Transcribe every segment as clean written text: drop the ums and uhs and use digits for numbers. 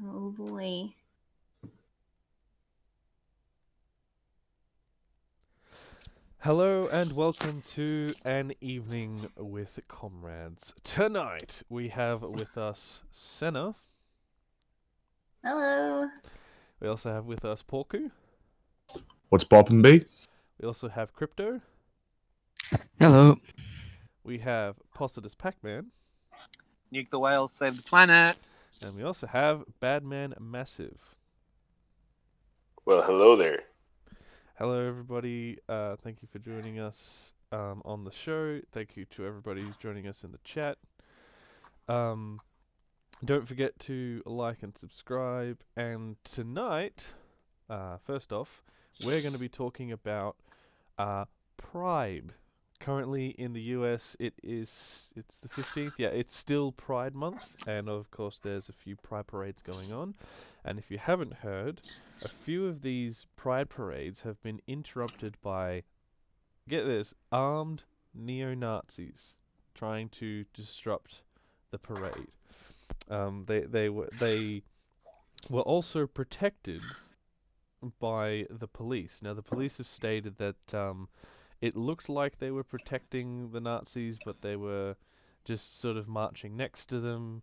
Oh boy. Hello and welcome to An Evening with Comrades. Tonight we have with us Senna. Hello. We also have with us Porku. What's Boppin' B? We also have Crypto. Hello. We have Positus Pac-Man. Nuke the whales, save the planet. And we also have Badman Massive. Well, hello there. Hello everybody. Thank you for joining us on the show. Thank you to everybody who's joining us in the chat. Don't forget to like and subscribe. And tonight, first off, we're going to be talking about Pride. Currently in the US, it's the 15th. Yeah, it's still Pride Month, and of course there's a few Pride parades going on. And if you haven't heard, a few of these Pride parades have been interrupted by, get this, armed neo-Nazis trying to disrupt the parade. They were also protected by the police. Now the police have stated that it looked like they were protecting the Nazis, but they were just sort of marching next to them,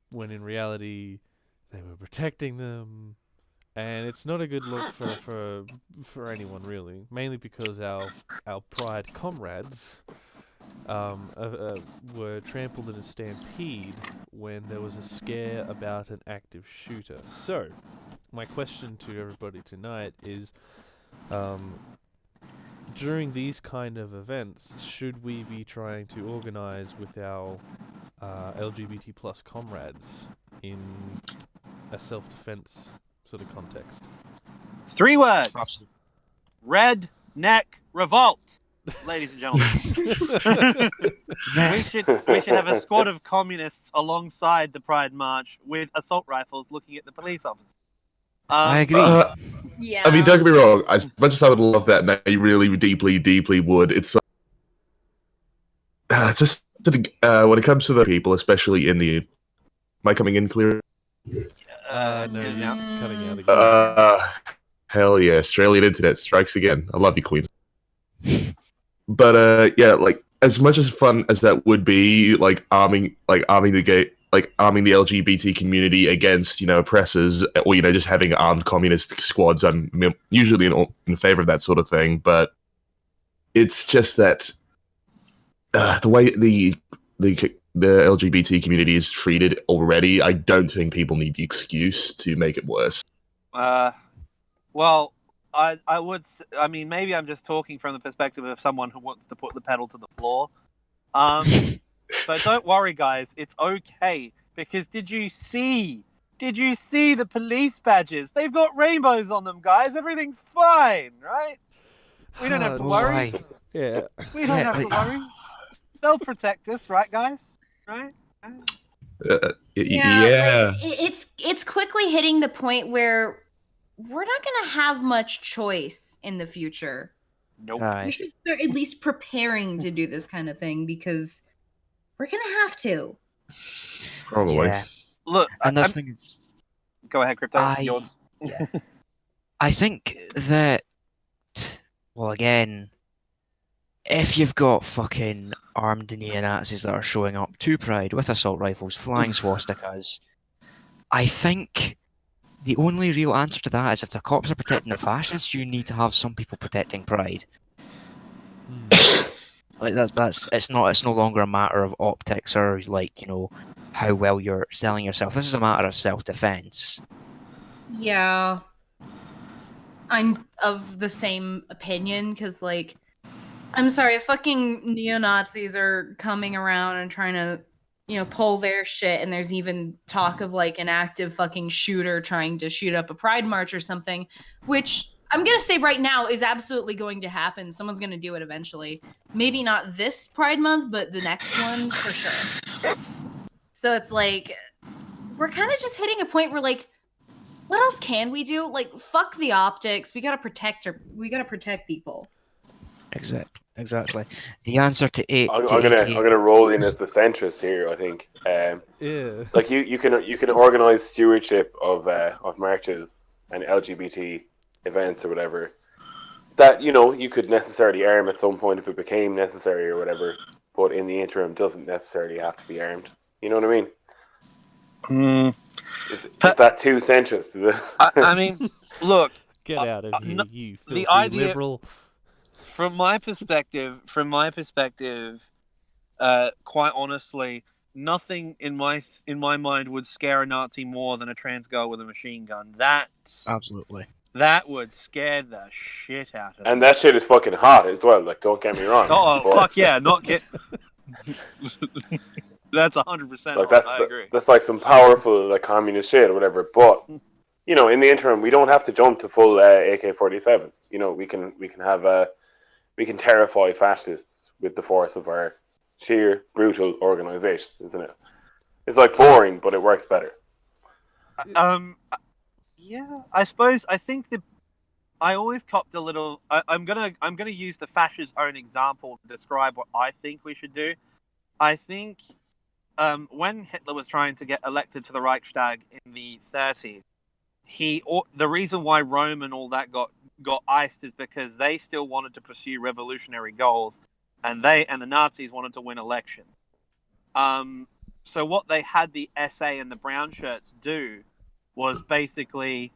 when in reality they were protecting them. And it's not a good look for anyone, really. Mainly because our Pride comrades were trampled in a stampede when there was a scare about an active shooter. So, my question to everybody tonight is, during these kind of events, should we be trying to organize with our LGBT plus comrades in a self-defense sort of context? 3 words. Absolutely. Red neck revolt. Ladies and gentlemen. we should have a squad of communists alongside the Pride March with assault rifles looking at the police officers. I agree. Yeah. I mean, don't get me wrong. As much as I would love that, and I really deeply, deeply would, it's just when it comes to the people, especially in the... Am I coming in clear? No, you're yeah. cutting out again. Hell yeah, Australian internet strikes again. I love you, Queens. But yeah, like as much as fun as that would be, arming the LGBT community against oppressors, or just having armed communist squads. I'm usually in favor of that sort of thing, but it's just that the way the LGBT community is treated already, I don't think people need the excuse to make it worse. Well, I would. I mean, maybe I'm just talking from the perspective of someone who wants to put the pedal to the floor. But don't worry, guys. It's okay, because did you see the police badges? They've got rainbows on them, guys. Everything's fine, right? We don't have to worry. Yeah. We don't have to worry. They'll protect us, right, guys? Right? Yeah. Like, it's quickly hitting the point where we're not gonna have much choice in the future. Nope. Aye. We should start at least preparing to do this kind of thing, because we're gonna have to. Probably. Yeah. Look, And this thing is, go ahead, Crypto. I- Yours. I think that, well, again, if you've got fucking armed neo-Nazis that are showing up to Pride with assault rifles, flying swastikas, I think the only real answer to that is if the cops are protecting the fascists, you need to have some people protecting Pride. Like that's it's no longer a matter of optics or how well you're selling yourself. This is a matter of self-defense. Yeah. I'm of the same opinion, because, I'm sorry, if fucking neo-Nazis are coming around and trying to, pull their shit, and there's even talk of, an active fucking shooter trying to shoot up a Pride March or something, which I'm gonna say right now is absolutely going to happen. Someone's gonna do it eventually. Maybe not this Pride Month, but the next one for sure. So it's we're kind of just hitting a point where, what else can we do? Fuck the optics. We gotta protect people. Exactly. The answer to I'm gonna roll in as the centrist here. I think. Yeah. Like you can organize stewardship of marches and LGBT events or whatever. That you could necessarily arm at some point if it became necessary or whatever. But in the interim, doesn't necessarily have to be armed. You know what I mean? Is that too centrist? Is it? I mean, look. Get out of here, you filthy the idea, liberal. From my perspective, quite honestly, nothing in my mind would scare a Nazi more than a trans girl with a machine gun. Absolutely. That would scare the shit out of them. And that shit is fucking hot as well. Like, don't get me wrong. Oh fuck yeah, not get. That's 100%. Like I agree. That's like some powerful like communist shit or whatever. But in the interim, we don't have to jump to full AK-47. We can terrify fascists with the force of our sheer brutal organization, isn't it? It's like boring, but it works better. Yeah, I suppose. I think I always copped a little. I'm gonna use the fascist own example to describe what I think we should do. I think when Hitler was trying to get elected to the Reichstag in the 30s, the reason why Rome and all that got iced is because they still wanted to pursue revolutionary goals, and the Nazis wanted to win elections. So what they had the SA and the brown shirts do was basically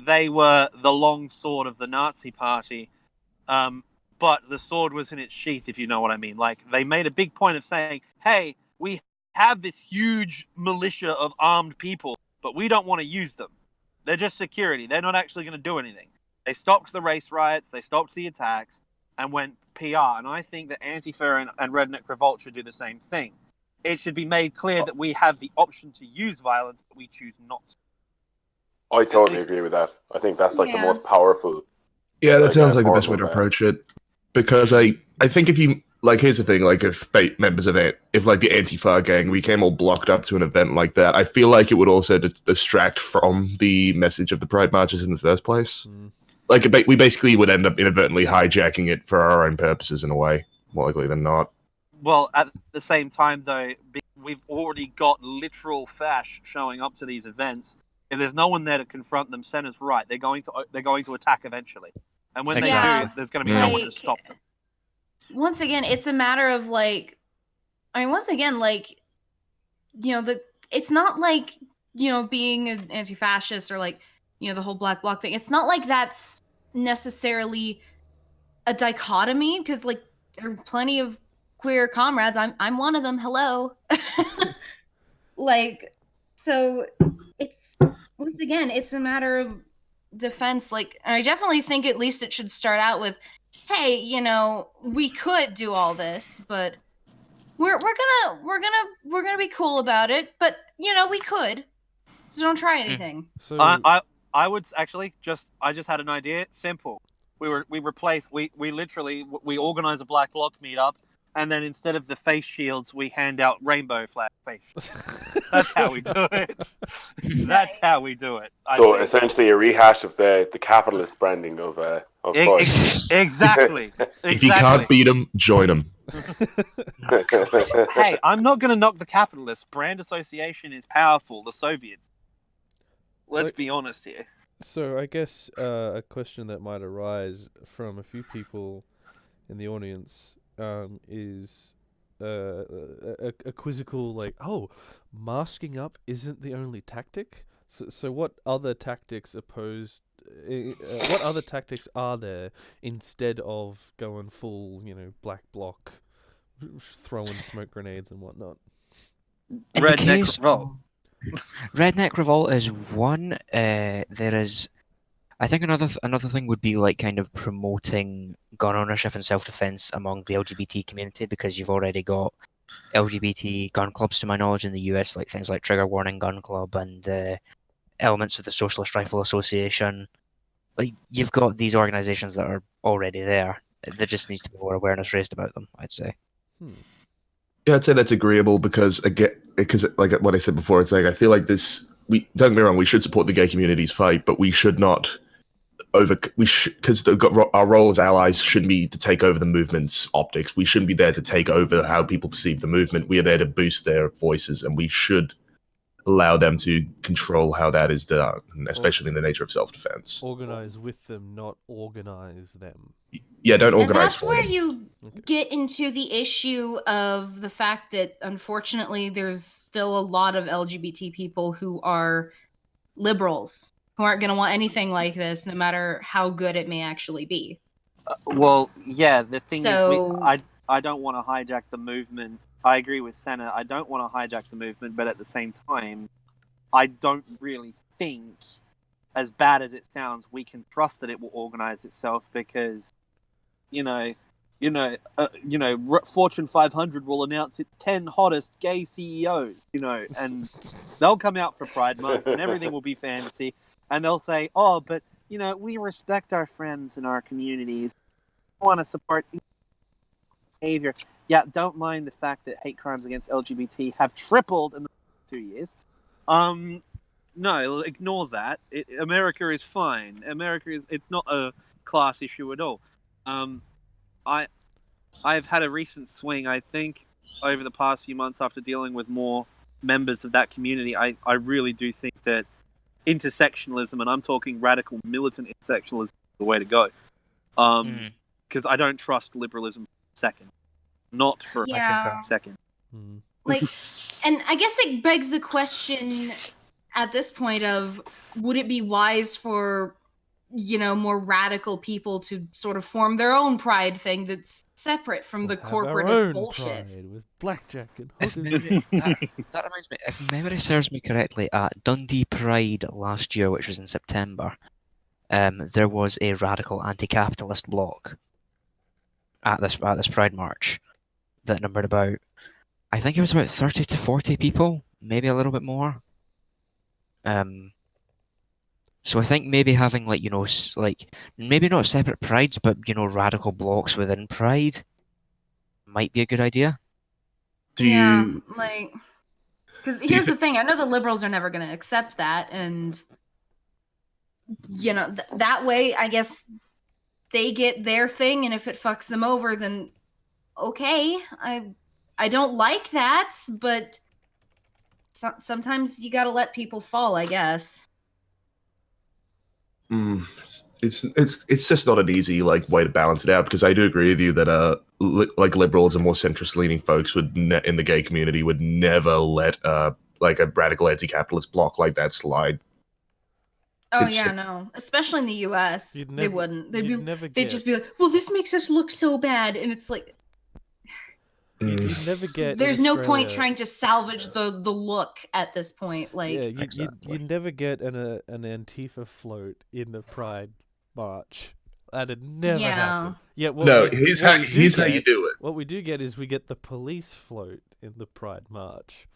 they were the long sword of the Nazi party, but the sword was in its sheath, if you know what I mean. Like, they made a big point of saying, hey, we have this huge militia of armed people, but we don't want to use them. They're just security. They're not actually going to do anything. They stopped the race riots, they stopped the attacks, and went PR. And I think that Antifa and Redneck Revolt should do the same thing. It should be made clear that we have the option to use violence, but we choose not to. I totally agree with that. I think that's like the most powerful. Yeah, that sounds like the best way to approach it. Because I think if you here's the thing, if members of it, if like the Antifa gang, we came all blocked up to an event like that, I feel like it would also distract from the message of the Pride marches in the first place. Like we basically would end up inadvertently hijacking it for our own purposes in a way, more likely than not. Well, at the same time, though, we've already got literal fash showing up to these events. If there's no one there to confront them, Senna's right. They're going to attack eventually, and when they do, there's going to be no one to stop them. Once again, it's a matter of it's not like being an anti-fascist or the whole black bloc thing. It's not like that's necessarily a dichotomy, because there are plenty of queer comrades. I'm one of them. Hello. So it's, once again, it's a matter of defense. I definitely think at least it should start out with, hey, we could do all this, but we're gonna be cool about it. But we could, so don't try anything. So I would actually I just had an idea. Simple. We literally organize a black bloc meetup, and then instead of the face shields, we hand out rainbow flag face shields. That's how we do it. That's how we do it. So essentially a rehash of the capitalist branding of Exactly. If you can't beat them, join them. Hey, I'm not going to knock the capitalists. Brand association is powerful. The Soviets. Let's be honest here. So I guess a question that might arise from a few people in the audience is a quizzical masking up isn't the only tactic. So what other tactics what other tactics are there instead of going full black bloc, throwing smoke grenades and whatnot? Redneck Revolt. Redneck Revolt is one. There is, I think another thing would be kind of promoting gun ownership and self-defense among the LGBT community, because you've already got LGBT gun clubs, to my knowledge, in the US, like things like Trigger Warning Gun Club and elements of the Socialist Rifle Association. You've got these organizations that are already there. There just needs to be more awareness raised about them, I'd say. Yeah, I'd say that's agreeable because like what I said before, it's I feel like don't get me wrong, we should support the gay community's fight, but we should not because our role as allies shouldn't be to take over the movement's optics. We shouldn't be there to take over how people perceive the movement. We are there to boost their voices, and we should allow them to control how that is done, especially in the nature of self-defense. Organize with them, not organize them. Yeah, don't And organize that's for where them. you Okay. get into the issue of the fact that, unfortunately, there's still a lot of LGBT people who are liberals, who aren't going to want anything like this, no matter how good it may actually be. Well, yeah, the thing So- is, I don't want to hijack the movement. I agree with Senna. I don't want to hijack the movement, but at the same time, I don't really think, as bad as it sounds, we can trust that it will organize itself because, Fortune 500 will announce its 10 hottest gay CEOs, and they'll come out for Pride Month and everything will be fancy, and they'll say, "Oh, but we respect our friends and our communities. We want to support behavior." Yeah, don't mind the fact that hate crimes against LGBT have tripled in the last 2 years. No, ignore that. America is fine. It's not a class issue at all. I've had a recent swing, I think, over the past few months after dealing with more members of that community. I really do think that intersectionalism, and I'm talking radical militant intersectionalism, is the way to go. Because I don't trust liberalism for a second. Not for Yeah. a second. Like, and I guess it begs the question at this point of, would it be wise for, more radical people to sort of form their own pride thing that's separate from the We'll have our corporatist own bullshit? pride with blackjack and If hookers. that reminds me, if memory serves me correctly, at Dundee Pride last year, which was in September, there was a radical anti-capitalist bloc at this Pride March that numbered about, I think it was about 30 to 40 people, maybe a little bit more. So I think maybe having maybe not separate prides, but radical blocks within Pride might be a good idea. Because here's the thing: I know the liberals are never going to accept that, and that way, I guess they get their thing, and if it fucks them over, then okay. I don't like that, but sometimes you got to let people fall, I guess. It's just not an easy way to balance it out, because I do agree with you that liberals and more centrist leaning folks in the gay community would never let a radical anti-capitalist bloc like that slide. Oh yeah, no. Especially in the US, they wouldn't. They'd just be like, "Well, this makes us look so bad," and it's like, You'd never get. There's no point trying to salvage the look at this point. Exactly. You'd never get an Antifa float in the Pride March. That'd never happen. Yeah. Here's how you do it. What we do get is we get the police float in the Pride March.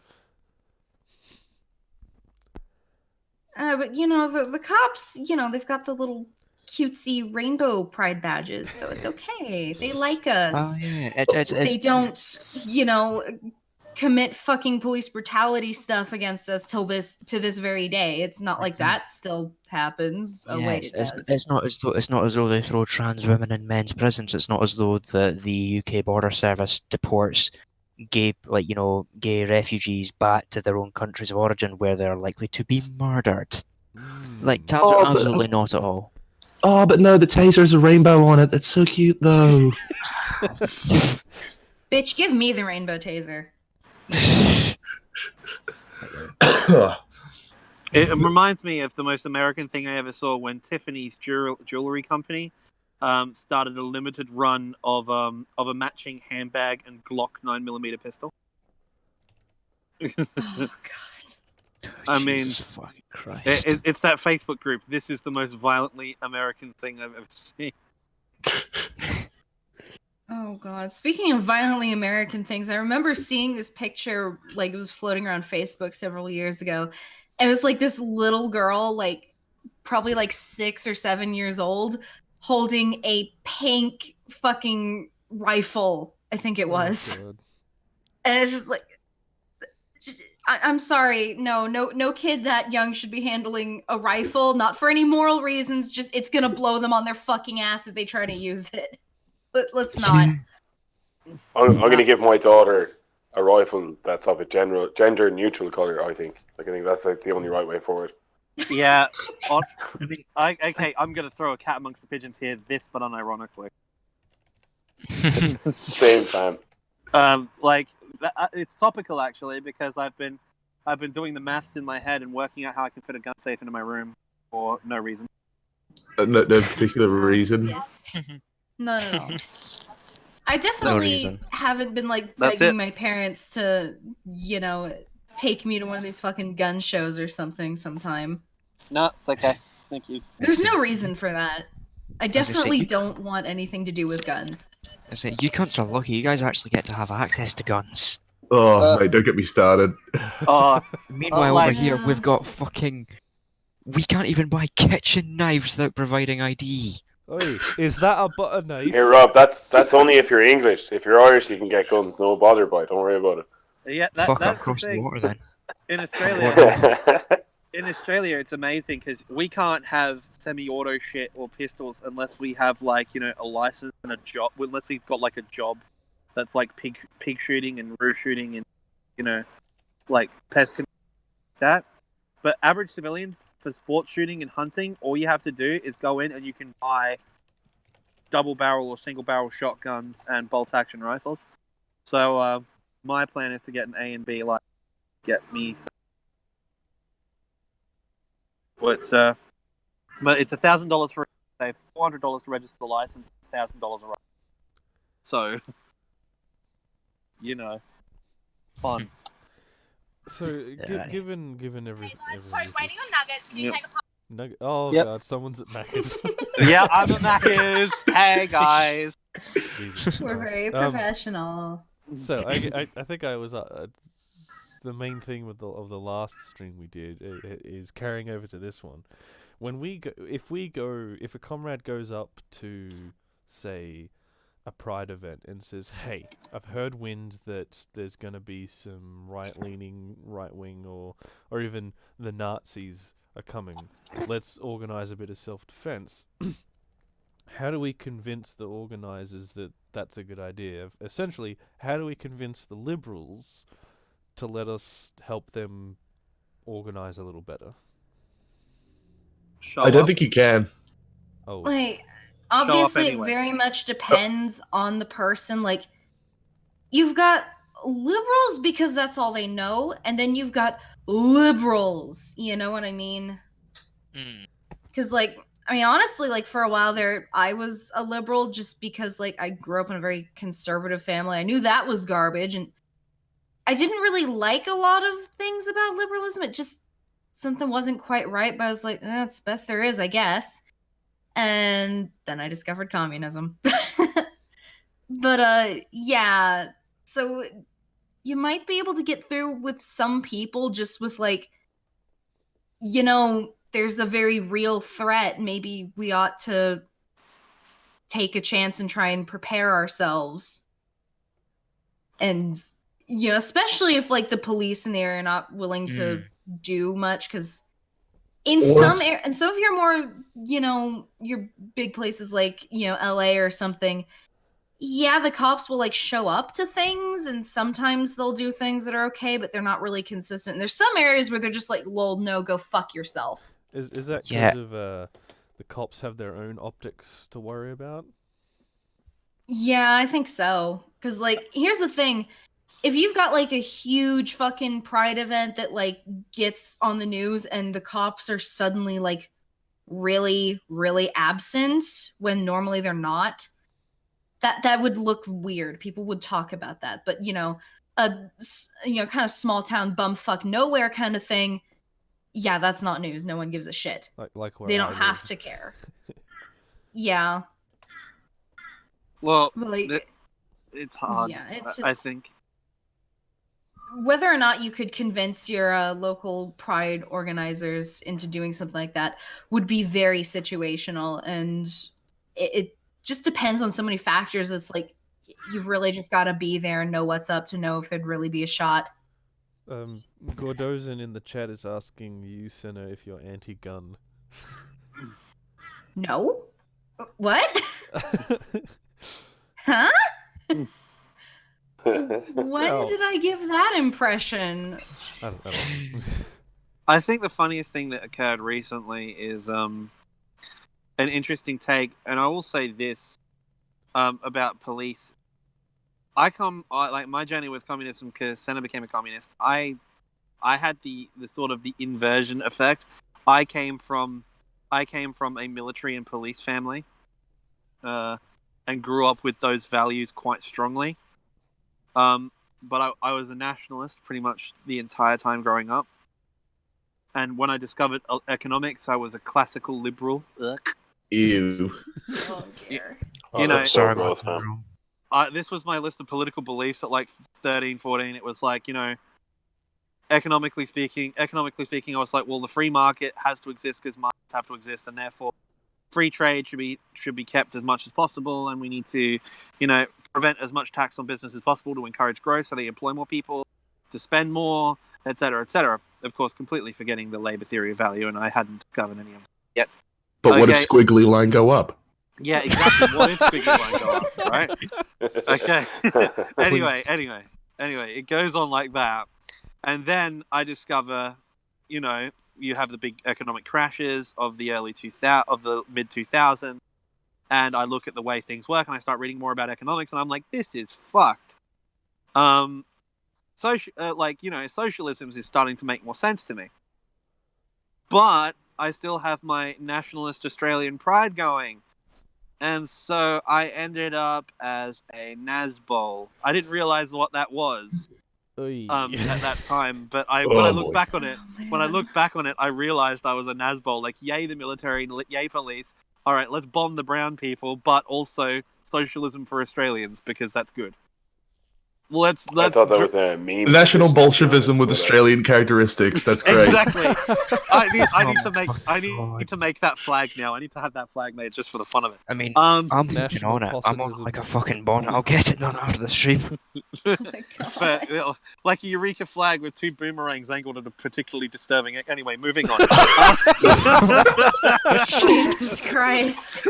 But the cops, they've got the little cutesy rainbow pride badges, so it's okay. They like us. Oh yeah, they don't, commit fucking police brutality stuff against us to this very day. It's not like that still happens. Yeah, oh wait, it does. It's not as though they throw trans women in men's prisons. It's not as though the UK Border Service deports gay refugees back to their own countries of origin where they're likely to be murdered. Absolutely not at all. Oh, but no, the taser has a rainbow on it. That's so cute, though. Bitch, give me the rainbow taser. It reminds me of the most American thing I ever saw when Tiffany's jewelry company started a limited run of a matching handbag and Glock 9mm pistol. Oh god. I mean, Jesus fucking Christ. it's that Facebook group. This is the most violently American thing I've ever seen. Oh god. Speaking of violently American things, I remember seeing this picture, it was floating around Facebook several years ago. It was this little girl, probably 6 or 7 years old, holding a pink fucking rifle, I think it was. God. And it's just I'm sorry. No kid that young should be handling a rifle. Not for any moral reasons. Just it's gonna blow them on their fucking ass if they try to use it. Let's not. I'm going to give my daughter a rifle that's of a gender neutral color. I think that's like the only right way forward. Yeah. I mean, Okay, I'm gonna throw a cat amongst the pigeons here. This, but unironically. Same fam. It's topical actually because I've been doing the maths in my head and working out how I can fit a gun safe into my room for no reason. No particular reason. Yes. Not at all. I definitely reason. haven't been like That's begging it. my parents to, take me to one of these fucking gun shows or something sometime. No, it's okay. Thank you. There's no reason for that. I I say, definitely you- don't want anything to do with guns. I say, you cunts are lucky. You guys actually get to have access to guns. Oh, mate, don't get me started. Oh, Meanwhile, like- over here, we've got fucking... We can't even buy kitchen knives without providing ID. Oi, is that a butter knife? Here, Rob. That's only if you're English. If you're Irish, you can get guns. No bother, boy. Don't worry about yeah. Fuck up That's the across the thing. water then. In Australia, it. in Australia, it's amazing because we can't have semi-auto shit or pistols unless we have a license and a job. Unless we've got like a job that's like pig shooting and roo shooting and like pest control, that. But average civilians for sports shooting and hunting, all you have to do is go in and you can buy double barrel or single barrel shotguns and bolt action rifles. So my plan is to get an A and B like get me some. But it's $1,000 for a $400 to register the license, $1,000 a rifle. So fun. So, Yeah. given everything. Waiting on nuggets. Can you Yep. take a pop? Nugget. Oh Yep. god, someone's at Macca's. Yeah, I'm at Macca's. Hey guys. Jesus We're Christ. very professional. So I think I was the main thing with of the last stream we did is carrying over to this one. When we go, if a comrade goes up to say a pride event and says, "Hey, I've heard wind that there's going to be some right wing or even the Nazis are coming. Let's organize a bit of self-defense." How do we convince the organizers that that's a good idea? Essentially, how do we convince the liberals to let us help them organize a little better? Show I don't up. think you can. Oh, Like, obviously, anyway. it very much depends on the person. Like, you've got liberals because that's all they know, and then you've got liberals. You know what I mean? Because, honestly, for a while there, I was a liberal just because, I grew up in a very conservative family. I knew that was garbage, and I didn't really like a lot of things about liberalism. It just, something wasn't quite right, but I was like, that's the best there is, I guess. And then I discovered communism. But, yeah. So, you might be able to get through with some people just with, there's a very real threat. Maybe we ought to take a chance and try and prepare ourselves. And, especially if, the police in the area are not willing to do much, because in some and so if you're more, your big places like, LA or something, yeah, the cops will show up to things, and sometimes they'll do things that are okay, but they're not really consistent. And there's some areas where they're just like, lol, no, go fuck yourself. is that because Yeah. of the cops have their own optics to worry about? Yeah, I think so. Because, here's the thing. If you've got, a huge fucking pride event that, gets on the news and the cops are suddenly, really, really absent when normally they're not, that would look weird. People would talk about that. But, kind of small town bumfuck nowhere kind of thing, yeah, that's not news. No one gives a shit. Like where They I don't have live. to care. Yeah. Well, But, it's hard. yeah, it's I just... think. Whether or not you could convince your local pride organizers into doing something like that would be very situational, and it just depends on so many factors. It's you've really just got to be there and know what's up to know if there'd really be a shot. Gordozin in the chat is asking you, Senna, if you're anti-gun. No? What? Huh? When Well- did I give that impression? I don't know. I think the funniest thing that occurred recently is an interesting take, and I will say this about police. Like my journey with communism, because Senna became a communist. I had the sort of the inversion effect. I came from a military and police family, and grew up with those values quite strongly. But I was a nationalist pretty much the entire time growing up. And when I discovered economics, I was a classical liberal. Ugh. Ew. Oh dear. You know, that's Sorry so gross, about that, man. bro. This was my list of political beliefs at like 13, 14. It was like, economically speaking, I was like, well, the free market has to exist because markets have to exist, and therefore free trade should be kept as much as possible, and we need to, prevent as much tax on business as possible to encourage growth so they employ more people, to spend more, etc., etc. Of course, completely forgetting the labor theory of value, and I hadn't discovered any of it yet. But what if Okay. squiggly line go up? Yeah, exactly. What if squiggly line go up, right? Okay. Anyway, it goes on like that, and then I discover, you have the big economic crashes of the mid 2000s, and I look at the way things work, and I start reading more about economics, and I'm like, this is fucked. Socialism is starting to make more sense to me, but I still have my nationalist Australian pride going. And so I ended up as a Nazbol. I didn't realize what that was at that time, but when I look back on it, I realized I was a Nazbol. Like, yay the military, yay police. All right, let's bomb the brown people, but also socialism for Australians because that's good. Let's I thought that was a meme. National position, to be Bolshevism honest, with but, Australian characteristics. That's great. Exactly. I need Oh, to make that flag now. I need to have that flag made just for the fun of it. I mean, Um, I'm fucking National on it. I'm on positivism. like a fucking bonnet. I'll get it done after the stream. Oh my god. but like a Eureka flag with two boomerangs angled at a particularly disturbing. Anyway, moving on. Jesus Christ.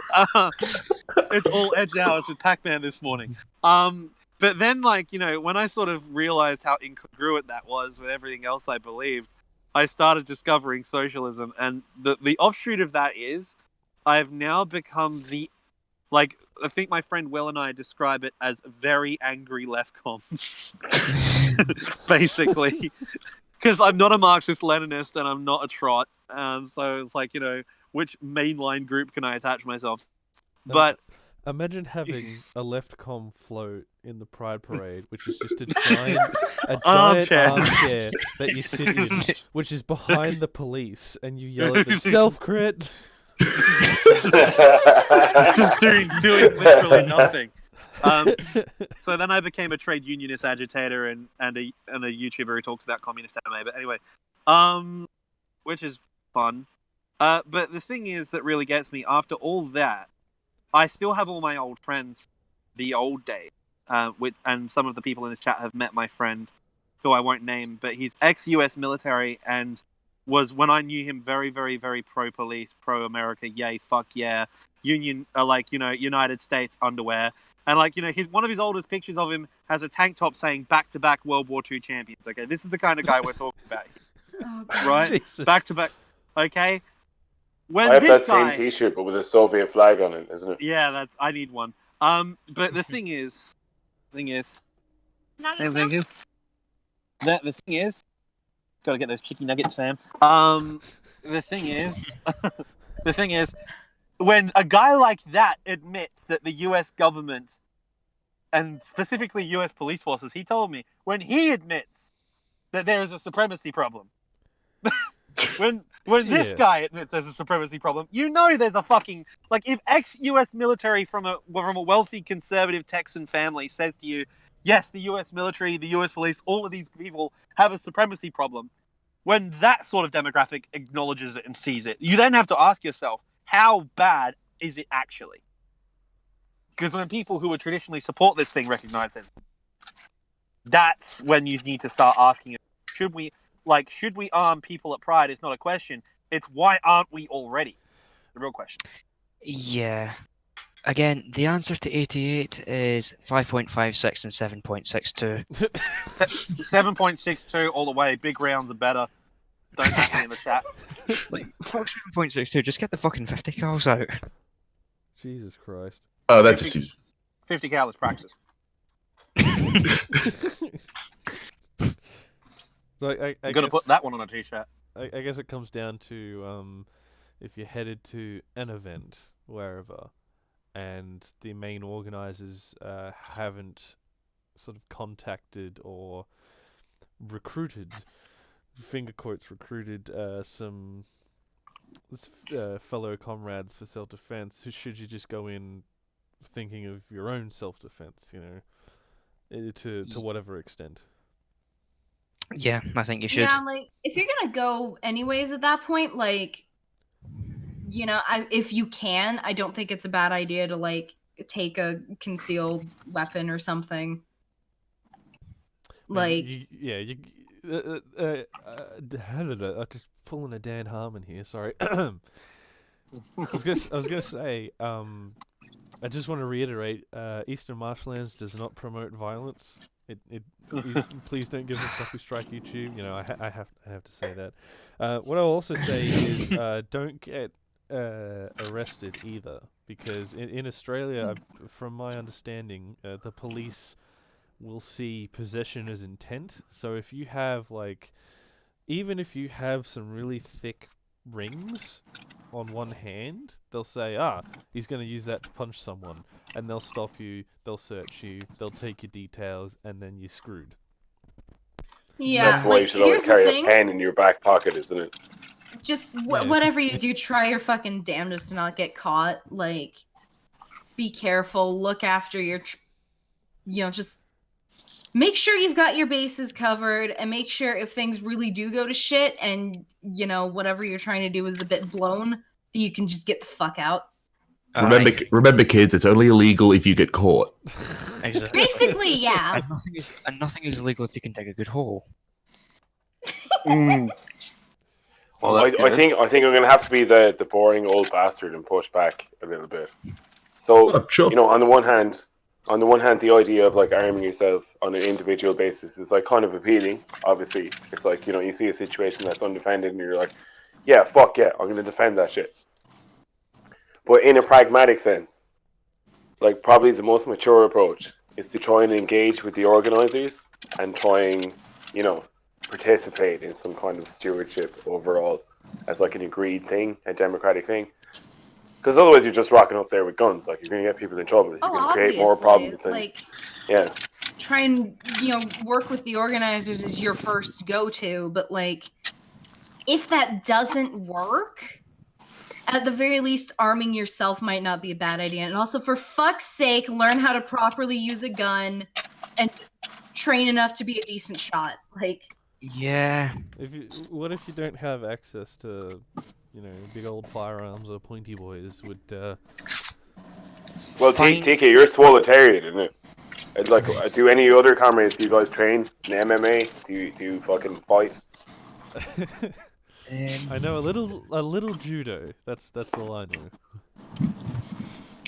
It's all edge hours with Pac-Man this morning. But then, when I sort of realized how incongruent that was with everything else I believed, I started discovering socialism, and the offshoot of that is I've now become I think my friend Will and I describe it as very angry leftcoms, basically, because I'm not a Marxist-Leninist and I'm not a trot, so it's like, which mainline group can I attach myself? But imagine having a leftcom float in the Pride Parade, which is just a giant armchair that you sit in, which is behind the police, and you yell at them, "Self-crit!" just doing literally nothing. So then I became a trade unionist agitator and a YouTuber who talks about communist anime. But anyway, which is fun. But the thing is that really gets me, after all that, I still have all my old friends, the old days. And some of the people in this chat have met my friend, who I won't name, but he's ex-US military and was, when I knew him, very, very, very pro-police, pro-America, yay, fuck yeah, Union, United States underwear. And one of his oldest pictures of him has a tank top saying "back-to-back World War II champions." Okay, this is the kind of guy we're talking about here, Oh, God. right? Jesus. Back-to-back. Okay. When I have this that guy, same T-shirt, but with a Soviet flag on it, isn't it? yeah, I need one. But the thing is, Not the just thing is, gotta get those chicken nuggets, fam. The thing is, when a guy like that admits that the U.S. government, and specifically U.S. police forces, he told me, when he admits that there is a supremacy problem, when this guy admits there's a supremacy problem, there's a fucking, if ex-U.S. military from a wealthy conservative Texan family says to you, yes, the U.S. military, the U.S. police, all of these people have a supremacy problem, when that sort of demographic acknowledges it and sees it, you then have to ask yourself, how bad is it actually? Because when people who would traditionally support this thing recognize it, that's when you need to start asking should we arm people at Pride is not a question. It's why aren't we already? The real question. Yeah. Again, the answer to 88 is 5.56 and 7.62. 7.62 all the way. Big rounds are better. Don't at me in the chat. Like, fuck 7.62, just get the fucking 50 cals out. Jesus Christ. Oh, that just seems. 50 cal is Praxis. So I I'm gonna put that one on a t-shirt. I guess it comes down to if you're headed to an event wherever, and the main organisers haven't sort of contacted or recruited, finger quotes recruited, some fellow comrades for self-defense. Should you just go in thinking of your own self-defense? To whatever extent. Yeah, I think you should. Yeah, like if you're gonna go anyways at that point, like, if you can, I don't think it's a bad idea to like take a concealed weapon or something. Like, just pulling a Dan Harmon here. Sorry. I was gonna say. I just want to reiterate. Eastern Marshlands does not promote violence. Please don't give us copy strike, YouTube. I have to say that. What I'll also say is don't get arrested either, because in Australia, from my understanding, the police will see possession as intent. So if you have even if you have some really thick rings on one hand, they'll say, he's going to use that to punch someone, and they'll stop you, they'll search you, they'll take your details, and then you're screwed. yeah, That's why you should always carry a pen in your back pocket, isn't it? Just whatever you do, try your fucking damnedest to not get caught. Like, be careful, look after your, just make sure you've got your bases covered, and make sure if things really do go to shit and, whatever you're trying to do is a bit blown, that you can just get the fuck out. Remember, kids, it's only illegal if you get caught. Exactly. Basically, yeah. And nothing is illegal if you can dig a good hole. Well, I think I'm going to have to be the boring old bastard and push back a little bit. So, Sure. on the one hand, the idea of arming yourself on an individual basis is kind of appealing. Obviously, it's you see a situation that's undefended and you're like, yeah, fuck yeah, I'm going to defend that shit. But in a pragmatic sense, probably the most mature approach is to try and engage with the organisers and try and, participate in some kind of stewardship overall as an agreed thing, a democratic thing. Because otherwise you're just rocking up there with guns. You're going to get people in trouble. You're going to create more problems. Yeah. Try and, work with the organizers is your first go-to. But, if that doesn't work, at the very least, arming yourself might not be a bad idea. And also, for fuck's sake, learn how to properly use a gun and train enough to be a decent shot. Yeah. What if you don't have access to, big old firearms or pointy boys? Well, TK, you're a swolitarian, isn't it? Do any other comrades, do you guys train in MMA? Do you fucking fight? I know a little judo. That's all I know.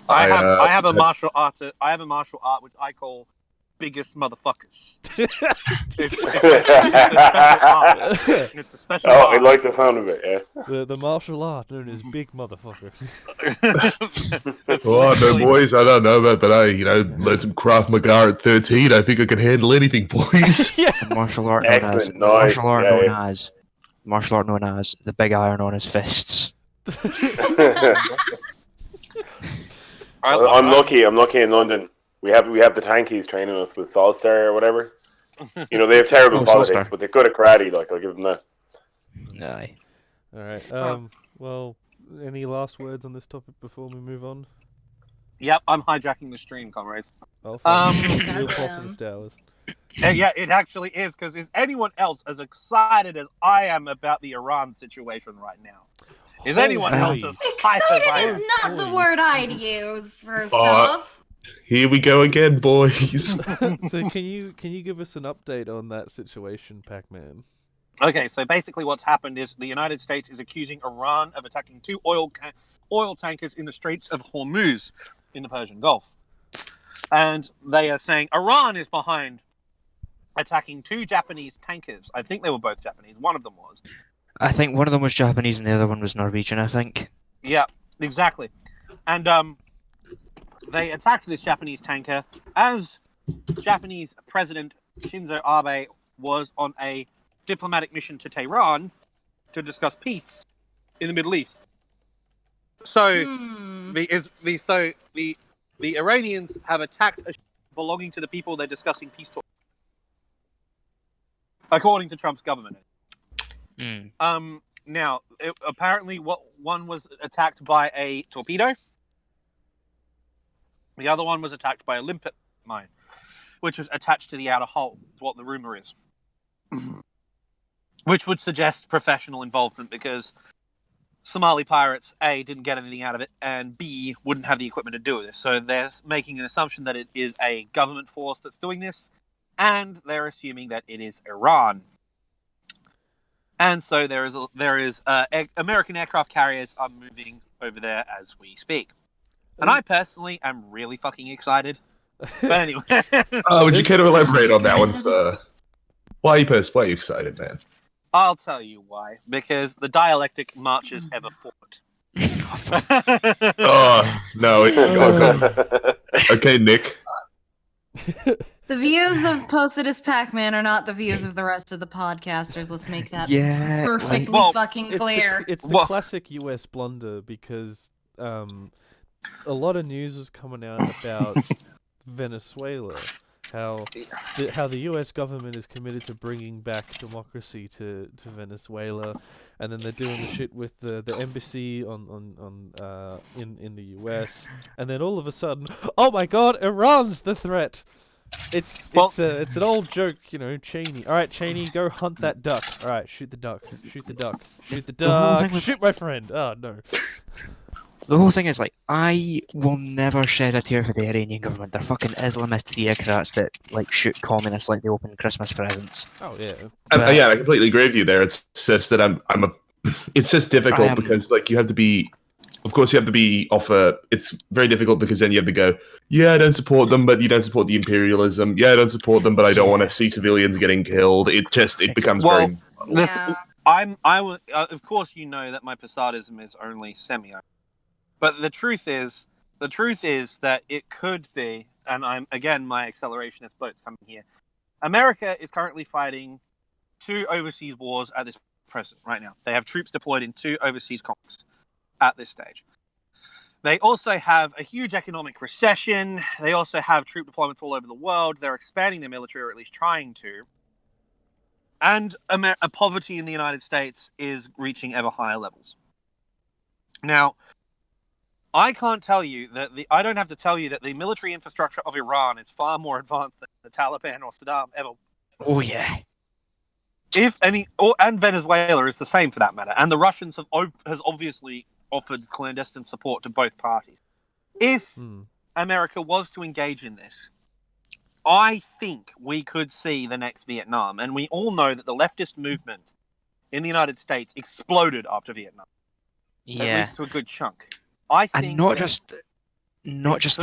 I have a martial art. I have a martial art which I call biggest motherfuckers. It's a special art. I like the sound of it. Yeah. The martial art known as big motherfucker. Oh no, boys, I don't know about, but I learned some Krav Maga at 13. I think I can handle anything, boys. Yeah. Martial art known as the big iron on his fists. I'm lucky in London. We have the tankies training us with Solstar or whatever. They have terrible politics, but they're good at karate. I'll give them that. Aye. All right. Well, any last words on this topic before we move on? Yep, I'm hijacking the stream, comrades. Oh, real positive stars. Yeah, it actually is, because is anyone else as excited as I am about the Iran situation right now? Is anyone else as hyped as I am? Excited is not the word I'd use, first off. Here we go again, boys. So can you give us an update on that situation, Pac-Man? Okay, so basically what's happened is the United States is accusing Iran of attacking two oil tankers in the Straits of Hormuz in the Persian Gulf. And they are saying Iran is behind attacking two Japanese tankers. I think they were both Japanese. One of them was. I think one of them was Japanese and the other one was Norwegian, I think. Yeah, exactly. And they attacked this Japanese tanker as Japanese President Shinzo Abe was on a diplomatic mission to Tehran to discuss peace in the Middle East. So the Iranians have attacked a ship belonging to the people they're discussing peace talks, according to Trump's government. Now, apparently, one was attacked by a torpedo. The other one was attacked by a limpet mine, which was attached to the outer hull. Is what the rumor is, which would suggest professional involvement because Somali pirates A didn't get anything out of it, and B wouldn't have the equipment to do this. So they're making an assumption that it is a government force that's doing this, and they're assuming that it is Iran. And so there is American aircraft carriers are moving over there as we speak. And I personally am really fucking excited. But anyway. Would you care to elaborate on that one? Why are you excited, man? I'll tell you why. Because the dialectic marches ever forward. Oh, no. Okay, Nick. The views of Postidus Pac-Man are not the views of the rest of the podcasters. Let's make that perfectly fucking clear. It's the classic US blunder because a lot of news was coming out about Venezuela, how the US government is committed to bringing back democracy to Venezuela, and then they're doing the shit with the embassy in the US, and then all of a sudden, oh my god, Iran's the threat. It's an old joke, you know, Cheney. All right, Cheney, go hunt that duck. All right, shoot the duck. Shoot the duck. Shoot the duck. Shoot my friend. Oh no. The whole thing is like, I will never shed a tear for the Iranian government. They're fucking Islamist theocrats that like shoot communists like they open Christmas presents. Oh yeah. Yeah, I completely agree with you there. It's just that it's just difficult because like you have to be. Of course, you have to be it's very difficult because then you have to go, yeah, I don't support them, but you don't support the imperialism. Yeah, I don't support them, but I don't want to see civilians getting killed. It becomes very. Of course, you know that my Posadism is only semi. But the truth is that it could be, and my accelerationist boat's coming here. America is currently fighting 2 overseas wars at this present right now. They have troops deployed in 2 overseas conflicts at this stage. They also have a huge economic recession. They also have troop deployments all over the world. They're expanding their military, or at least trying to. And poverty in the United States is reaching ever higher levels. Now, I don't have to tell you that the military infrastructure of Iran is far more advanced than the Taliban or Saddam ever. Oh yeah. And Venezuela is the same for that matter. And the Russians has obviously offered clandestine support to both parties. If America was to engage in this, I think we could see the next Vietnam. And we all know that the leftist movement in the United States exploded after Vietnam. Yeah. At least to a good chunk. I think and not just that, not just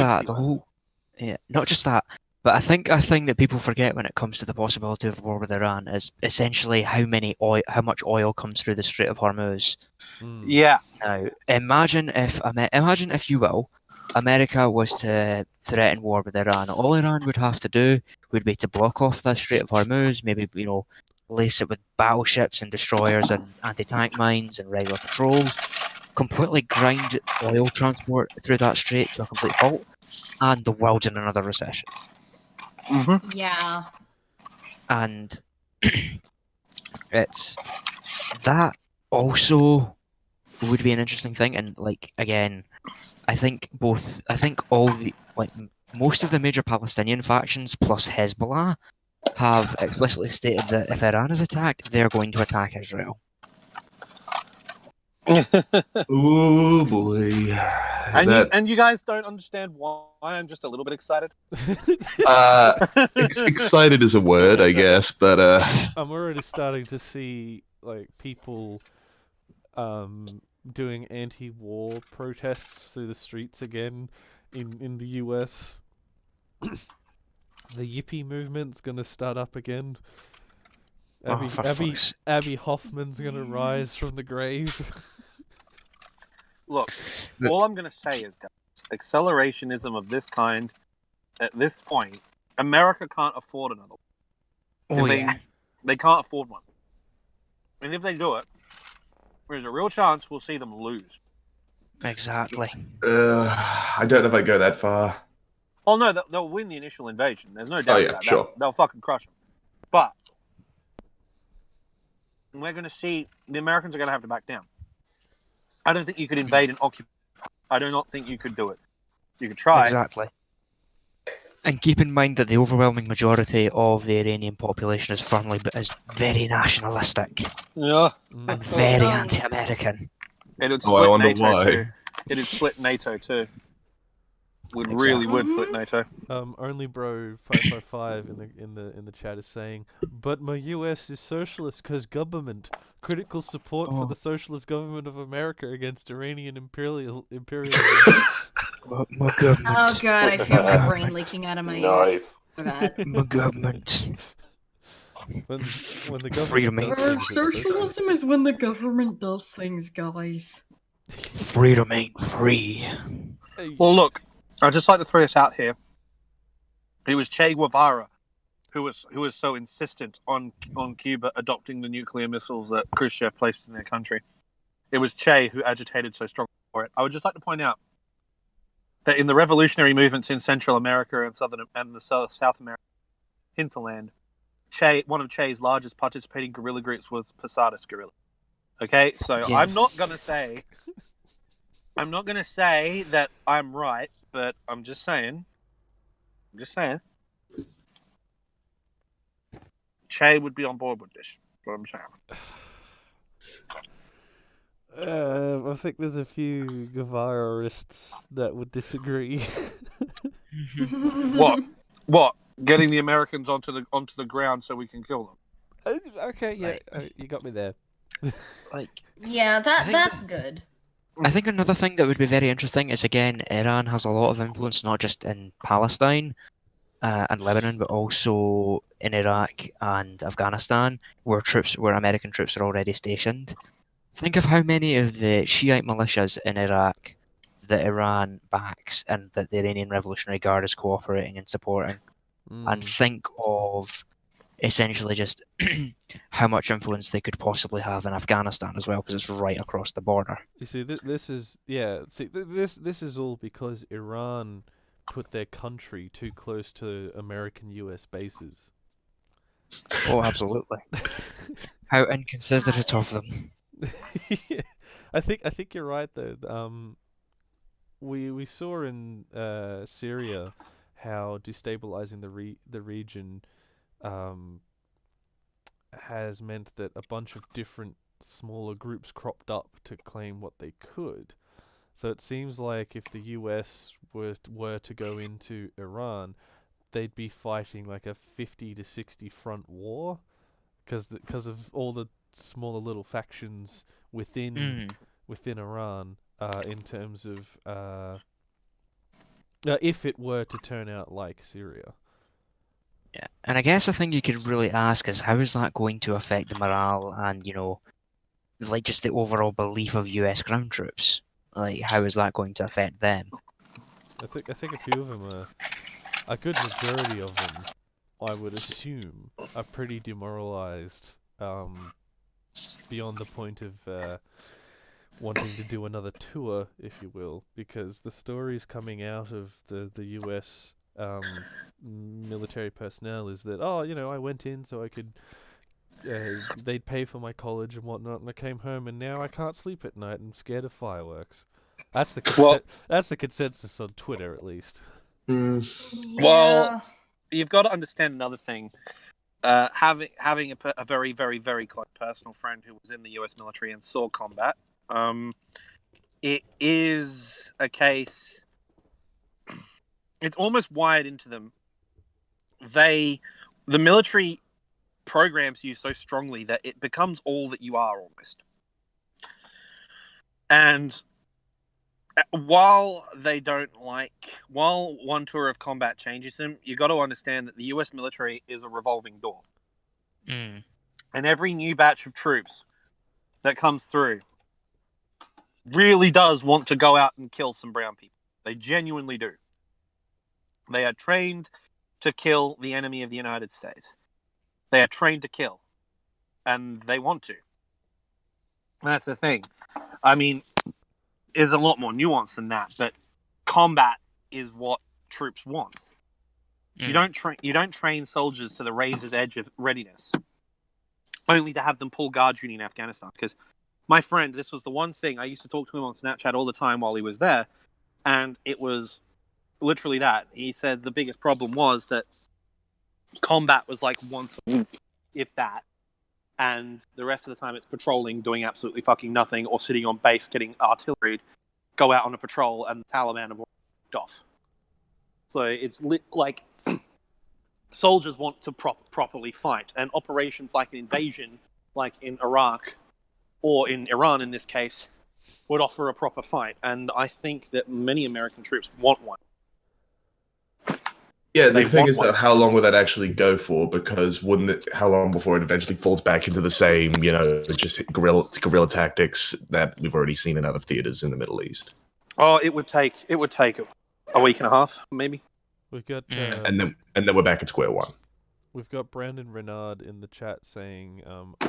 that, but I think a thing that people forget when it comes to the possibility of war with Iran is essentially how much oil comes through the Strait of Hormuz. Yeah. Now, imagine if you will, America was to threaten war with Iran. All Iran would have to do would be to block off the Strait of Hormuz, maybe, you know, lace it with battleships and destroyers and anti-tank mines and regular patrols, completely grind oil transport through that strait to a complete halt, and the world's in another recession. Mm-hmm. Yeah. And it's that also would be an interesting thing. And like again, I think most of the major Palestinian factions plus Hezbollah have explicitly stated that if Iran is attacked, they're going to attack Israel. Oh boy. And you guys don't understand why I'm just a little bit excited. Excited is a word, I guess, but I'm already starting to see like people doing anti-war protests through the streets again in the US. The Yippie movement's gonna start up again. Abby Hoffman's gonna rise from the grave. Look, all I'm going to say is, guys, accelerationism of this kind, at this point, America can't afford another one. Oh, yeah. They can't afford one. And if they do it, there's a real chance we'll see them lose. Exactly. I don't know if I go that far. Oh, no, they'll win the initial invasion. There's no doubt about sure. that. They'll fucking crush them. But we're going to see the Americans are going to have to back down. I don't think you could invade and occupy. I do not think you could do it. You could try. Exactly. And keep in mind that the overwhelming majority of the Iranian population is very nationalistic Yeah. and very anti-American. It'd I split wonder NATO why. too. It'd split NATO too. Really would split NATO. Only bro 555 in the chat is saying, but my US is socialist because government critical support for the socialist government of America against Iranian imperialism. My government. Oh god, I feel my brain leaking out of my ears Nice. for that. My government. When the Freedom government ain't does things, it's socialist. Socialism is when the government does things, guys. Freedom ain't free. Well, look, I'd just like to throw this out here. It was Che Guevara who was so insistent on Cuba adopting the nuclear missiles that Khrushchev placed in their country. It was Che who agitated so strongly for it. I would just like to point out that in the revolutionary movements in Central America and South America hinterland, one of Che's largest participating guerrilla groups was Posadas guerrilla. Okay, so Yes. I'm not gonna say that I'm right, but I'm just saying. Che would be on board with this. That's what I'm saying. I think there's a few Guevara-ists that would disagree. What? Getting the Americans onto the ground so we can kill them. Okay, yeah, you got me there. Yeah, that's good. I think another thing that would be very interesting is, again, Iran has a lot of influence, not just in Palestine and Lebanon, but also in Iraq and Afghanistan, where American troops are already stationed. Think of how many of the Shiite militias in Iraq that Iran backs and that the Iranian Revolutionary Guard is cooperating and supporting. And think of essentially just how much influence they could possibly have in Afghanistan as well, because it's right across the border. You see, this is all because Iran put their country too close to American US bases. Oh, absolutely. How inconsiderate of them. Yeah. I think you're right though. We saw in Syria how destabilizing the region has meant that a bunch of different smaller groups cropped up to claim what they could. So it seems like if the US were to go into Iran, they'd be fighting like a 50 to 60 front war, because of all the smaller little factions within Iran. In terms of if it were to turn out like Syria. Yeah, and I guess the thing you could really ask is, how is that going to affect the morale and, like just the overall belief of US ground troops? Like, how is that going to affect them? I think a few of them a good majority of them, I would assume, are pretty demoralized, beyond the point of wanting to do another tour, if you will, because the stories coming out of the US military personnel is that, I went in so I could, they'd pay for my college and whatnot, and I came home and now I can't sleep at night. I'm scared of fireworks. That's the consensus on Twitter, at least. Well, you've got to understand another thing. Having a very, very, very close personal friend who was in the US military and saw combat, it is a case. It's almost wired into them. The military programs you so strongly that it becomes all that you are almost. And while one tour of combat changes them, you got to understand that the US military is a revolving door. Mm. And every new batch of troops that comes through really does want to go out and kill some brown people. They genuinely do. They are trained to kill the enemy of the United States. They are trained to kill. And they want to. That's the thing. I mean, there's a lot more nuance than that, but combat is what troops want. You don't train soldiers to the razor's edge of readiness, only to have them pull guard duty in Afghanistan. Because my friend, this was the one thing I used to talk to him on Snapchat all the time while he was there, and it was literally that. He said the biggest problem was that combat was like once a week, if that, and the rest of the time it's patrolling, doing absolutely fucking nothing, or sitting on base getting artillery, go out on a patrol, and the Taliban have already off. So it's like soldiers want to properly fight, and operations like an invasion, like in Iraq or in Iran in this case, would offer a proper fight. And I think that many American troops want one. Yeah, They the thing want is one. that how long will that actually go for? Because how long before it eventually falls back into the same, just guerrilla tactics that we've already seen in other theaters in the Middle East? Oh, it would take a week and a half, maybe. We've got And then we're back at square one. we've got Brandon Renard in the chat saying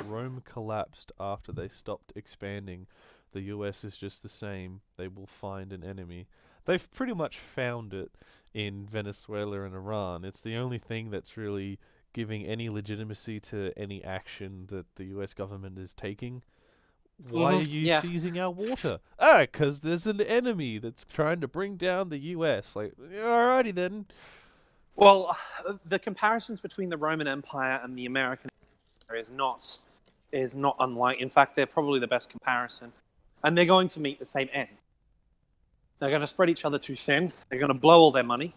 Rome collapsed after they stopped expanding. The US is just the same. They will find an enemy. They've pretty much found it in Venezuela and Iran. It's the only thing that's really giving any legitimacy to any action that the US government is taking. Why are you seizing our water? Because there's an enemy that's trying to bring down the US. Like, alrighty then. Well, the comparisons between the Roman Empire and the American Empire is not unlike. In fact, they're probably the best comparison, and they're going to meet the same end. They're going to spread each other too thin. They're going to blow all their money.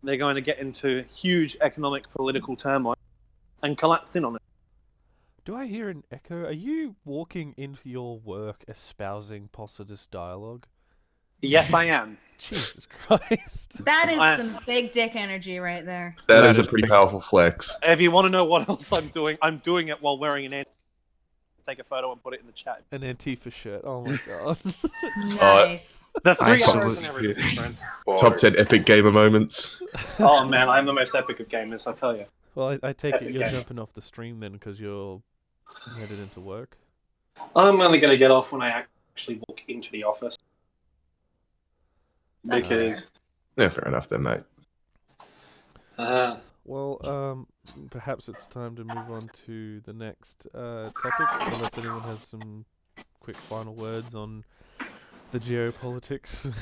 They're going to get into huge economic, political turmoil and collapse in on it. Do I hear an echo? Are you walking into your work espousing Posidus dialogue? Yes, I am. Jesus Christ. That is some big dick energy right there. That is a pretty powerful flex. If you want to know what else I'm doing it while wearing an Antifa. Take a photo and put it in the chat. An Antifa shirt. Oh my god. Nice. The 3 hours Absolutely. and everything, friends. Top 10 epic gamer moments. Oh man, I'm the most epic of gamers, I tell you. Well, I take it Epic you're game. jumping off the stream then because you're headed into work. I'm only going to get off when I actually walk into the office. That's Because Yeah, fair enough then, mate. Well, perhaps it's time to move on to the next topic, unless anyone has some quick final words on the geopolitics.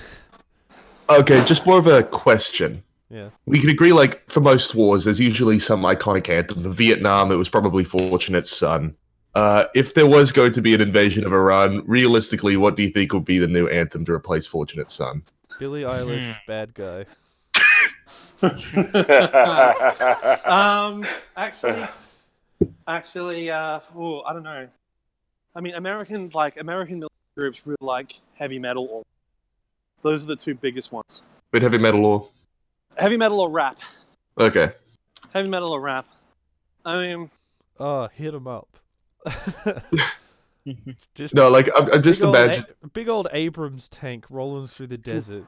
Okay, just more of a question. Yeah. We can agree, like, for most wars, there's usually some iconic anthem. For Vietnam, it was probably Fortunate Son. If there was going to be an invasion of Iran, realistically, what do you think would be the new anthem to replace Fortunate Son? Billie Eilish, bad guy. Actually, I don't know. I mean, American military groups really like heavy metal. Or those are the two biggest ones. Bit heavy metal or? Heavy metal or rap. Okay. Heavy metal or rap. I mean, Oh, hit him up. Just No, like, I'm just imagining. big old Abrams tank rolling through the desert,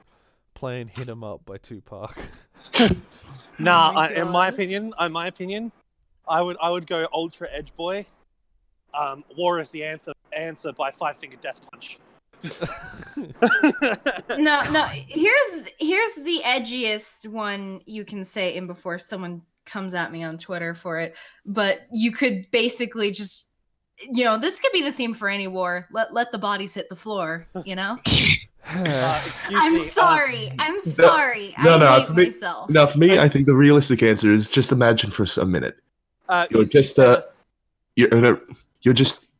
playing "Hit 'Em Up" by Tupac. nah. my In my God. opinion, I would go Ultra Edge Boy. War is the answer by Five Finger Death Punch. No. Here's the edgiest one you can say in before someone comes at me on Twitter for it. But you could basically just, this could be the theme for any war. Let the bodies hit the floor. Excuse I'm me. sorry. I'm sorry. no, I hate for me- myself. Now, for me, I think the realistic answer is just imagine for a minute. You're just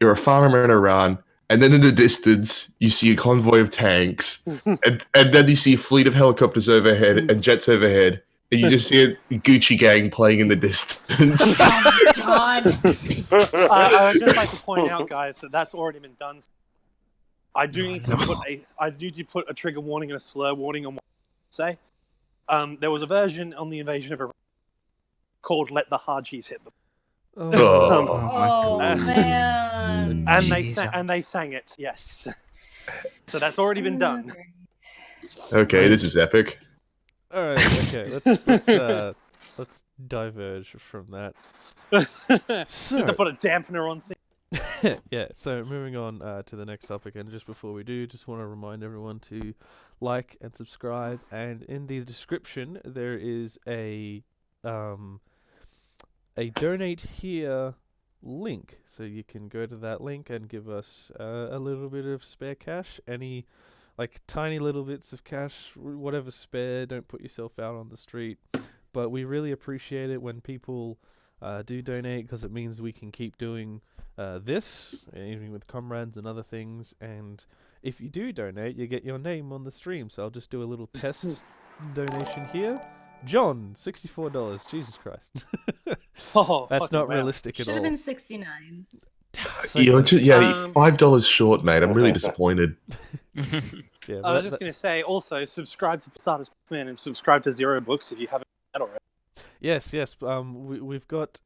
you're a farmer in Iran. and then in the distance you see a convoy of tanks, and then you see a fleet of helicopters overhead and jets overhead, and you just hear the Gucci Gang playing in the distance. Oh my god. I would just like to point out, guys, that that's already been done. I do need to put a trigger warning and a slur warning on what I say. There was a version on the Invasion of Iraq called "Let the Hajis Hit Them," Oh Oh. man. and Jeez. they sang it. Yes, so that's already been done. Okay, this is epic. All right, okay, let's diverge from that. Just to put a dampener on things. Yeah, so moving on to the next topic, and just before we do, just want to remind everyone to like and subscribe, and in the description there is a donate here link, so you can go to that link and give us a little bit of spare cash, any like tiny little bits of cash, whatever spare, don't put yourself out on the street, but we really appreciate it when people do donate, because it means we can keep doing this, even with Comrades and other things. And if you do donate, you get your name on the stream. So I'll just do a little test donation here. John, $64. Jesus Christ. Oh, That's fucking not wow. realistic at Should have all. been 69. So You're close. $5 short, mate. I'm really disappointed. Yeah, I was just going to say, also, subscribe to Posada's Man and subscribe to Zero Books if you haven't done that already. Yes. We've got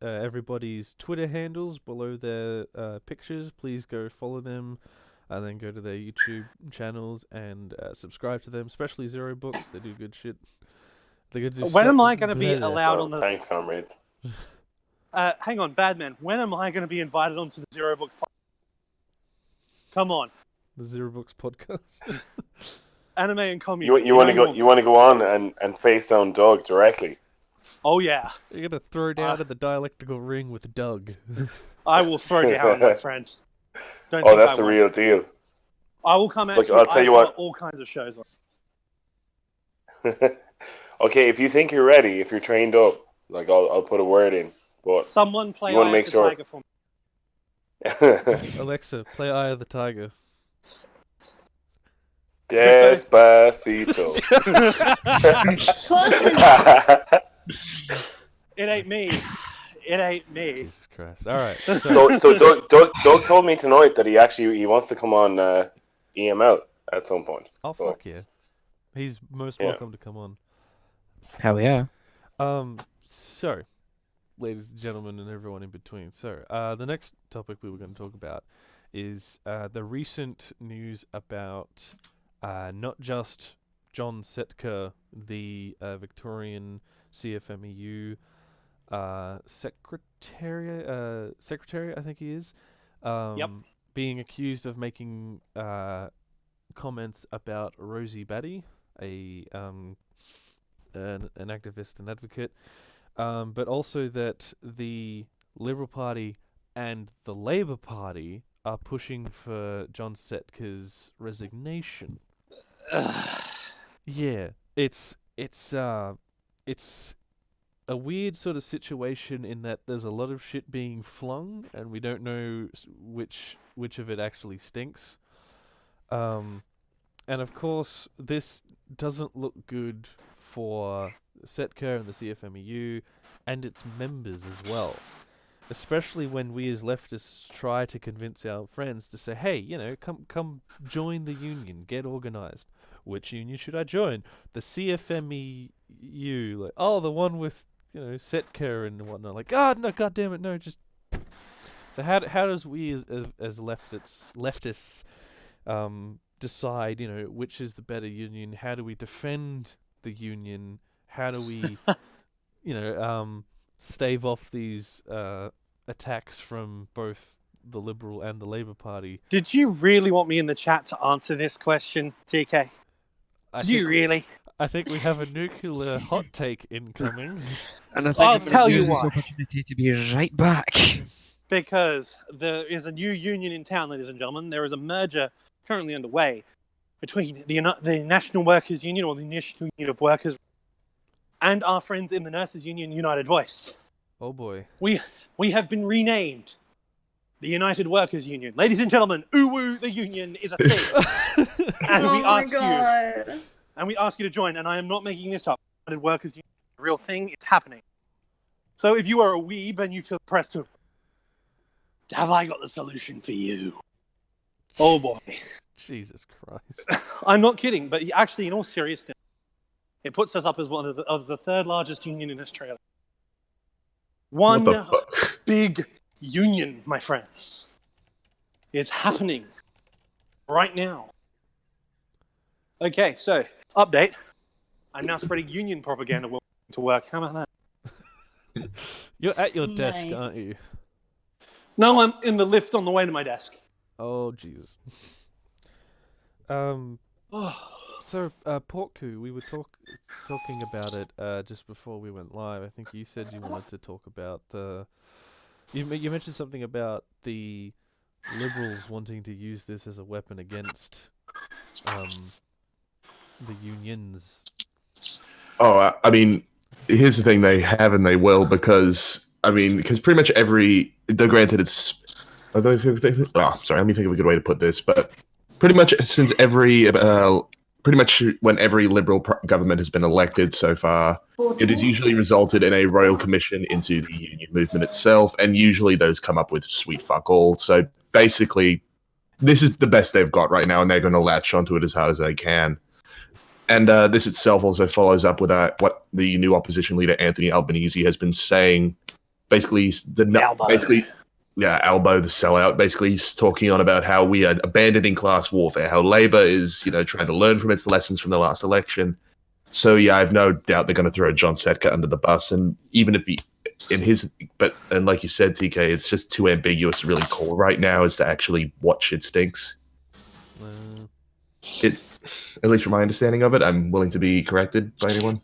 everybody's Twitter handles below their pictures. Please go follow them, and then go to their YouTube channels and subscribe to them. Especially Zero Books, they do good shit. They do When am I going to be allowed Oh, on the... thanks, comrades. hang on, Badman. When am I going to be invited onto the Zero Books podcast? Come on. The Zero Books podcast. Anime and comedy. You want to go on and face down Doug directly? Oh, yeah. You're gonna throw down in the dialectical ring with Doug. I will throw down, my friend. Don't Oh, think that's I the won't. real deal. I will come at Look, you. I'll tell you I've what. got all kinds of shows on. Okay, if you think you're ready, if you're trained up, like I'll put a word in. But Someone play You wanna Eye make of the sure. Tiger for me. Alexa, play Eye of the Tiger. Despacito. Close enough. It ain't me. It ain't me. Jesus Christ. Alright, so So Doug told me tonight that he wants to come on EML at some point. oh So, fuck yeah. He's most Yeah. welcome to come on. Hell yeah. So, ladies and gentlemen and everyone in between. So, the next topic we were going to talk about is the recent news about not just John Setka, the Victorian CFMEU secretary, I think he is, being accused of making comments about Rosie Batty, an activist and advocate, but also that the Liberal Party and the Labour Party are pushing for John Setka's resignation. Yeah, it's a weird sort of situation in that there's a lot of shit being flung, and we don't know which of it actually stinks. And of course, this doesn't look good for Setka and the CFMEU and its members as well. Especially when we as leftists try to convince our friends to say, hey, come join the union, get organised. Which union should I join? The CFMEU, like, oh, the one with, Setka and whatnot. Like, God, no, God damn it, no, just... So how does we as leftists decide, which is the better union? How do we defend the union? How do we, stave off these attacks from both the Liberal and the Labour Party? Did you really want me in the chat to answer this question, TK? Did you really? I think we have a nuclear hot take incoming. And I think I'll I'm gonna tell you use this why. opportunity to be right back. Because there is a new union in town, ladies and gentlemen. There is a merger currently underway between the National Workers' Union, or the National Union of Workers, and our friends in the Nurses' Union, United Voice. Oh boy. We have been renamed the United Workers Union. Ladies and gentlemen, uwu, the union is a thing. And we ask you, and we ask you to join, and I am not making this up. The United Workers Union is a real thing, it's happening. So if you are a weeb and you feel pressed to, have I got the solution for you? Oh boy. Jesus Christ. I'm not kidding, but actually, in all seriousness, it puts us up as one of the third largest union in Australia. What the One fuck? big union, my friends. It's happening right now. Okay, so update. I'm now spreading union propaganda while to work. How about that? You're at your desk, Nice. aren't you? No, I'm in the lift on the way to my desk. Oh, Jesus. So, Porku, we were talking about it just before we went live. I think you said you wanted to talk about the... You mentioned something about the Liberals wanting to use this as a weapon against the unions. Oh, I mean, here's the thing: they have and they will, because pretty much though granted it's, sorry, let me think of a good way to put this, but pretty much since pretty much when every Liberal government has been elected so far, it has usually resulted in a royal commission into the union movement itself, and usually those come up with sweet fuck all. So basically, this is the best they've got right now, and they're going to latch onto it as hard as they can. And this itself also follows up with what the new opposition leader Anthony Albanese has been saying. Basically, Albo, the sellout. Basically, he's talking on about how we are abandoning class warfare, how Labour is, trying to learn from its lessons from the last election. So yeah, I have no doubt they're going to throw John Setka under the bus. And even if and like you said, TK, it's just too ambiguous to really call right now as to actually what shit stinks. It's, at least from my understanding of it, I'm willing to be corrected by anyone.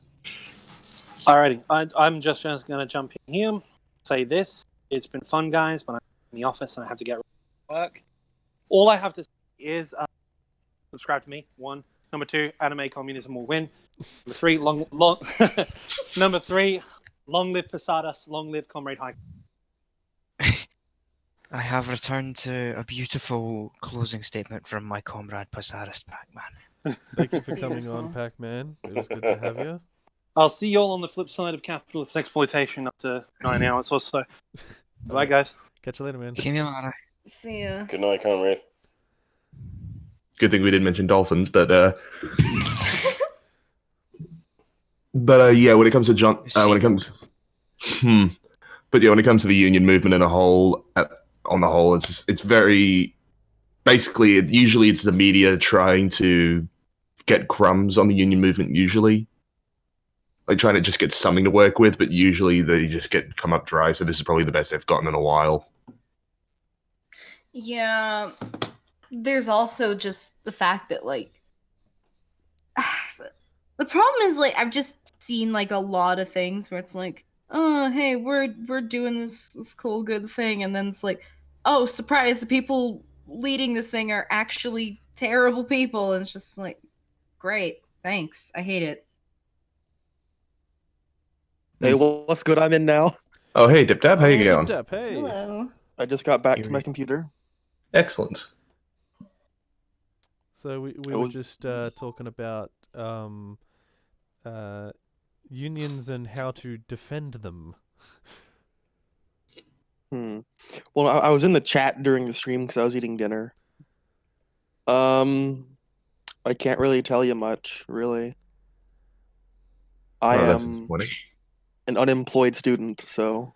Alrighty, I'm just going to jump in here, say this. It's been fun, guys, but I'm in the office and I have to get ready to work. All I have to say is subscribe to me, 1. Number 2, anime communism will win. Number 3, Number 3, long live Posadas, long live Comrade High. I have returned to a beautiful closing statement from my comrade Posadas Pac-Man. Thank you for coming on, Pac-Man. It was good to have you. I'll see you all on the flip side of capitalist exploitation after 9 hours or so. Bye, guys. Catch you later, man. See ya. Good night, comrade. Good thing we didn't mention dolphins, but yeah, when it comes to when it comes to the union movement on the whole, it's very basically usually it's the media trying to get crumbs on the union movement. Usually, like trying to just get something to work with, but usually they just come up dry. So this is probably the best they've gotten in a while. Yeah, there's also just the fact that the problem is I've just seen a lot of things where it's oh hey, we're doing this cool good thing, and then it's oh surprise, the people leading this thing are actually terrible people, and it's just great, thanks, I hate it. Hey, what's good? I'm in now. Oh hey, Dip Dab, how you going? Dip, hey. Hello. I just got back to my computer. Excellent. So we were just talking about unions and how to defend them. Well, I was in the chat during the stream because I was eating dinner. I can't really tell you much, really. I am an unemployed student, so.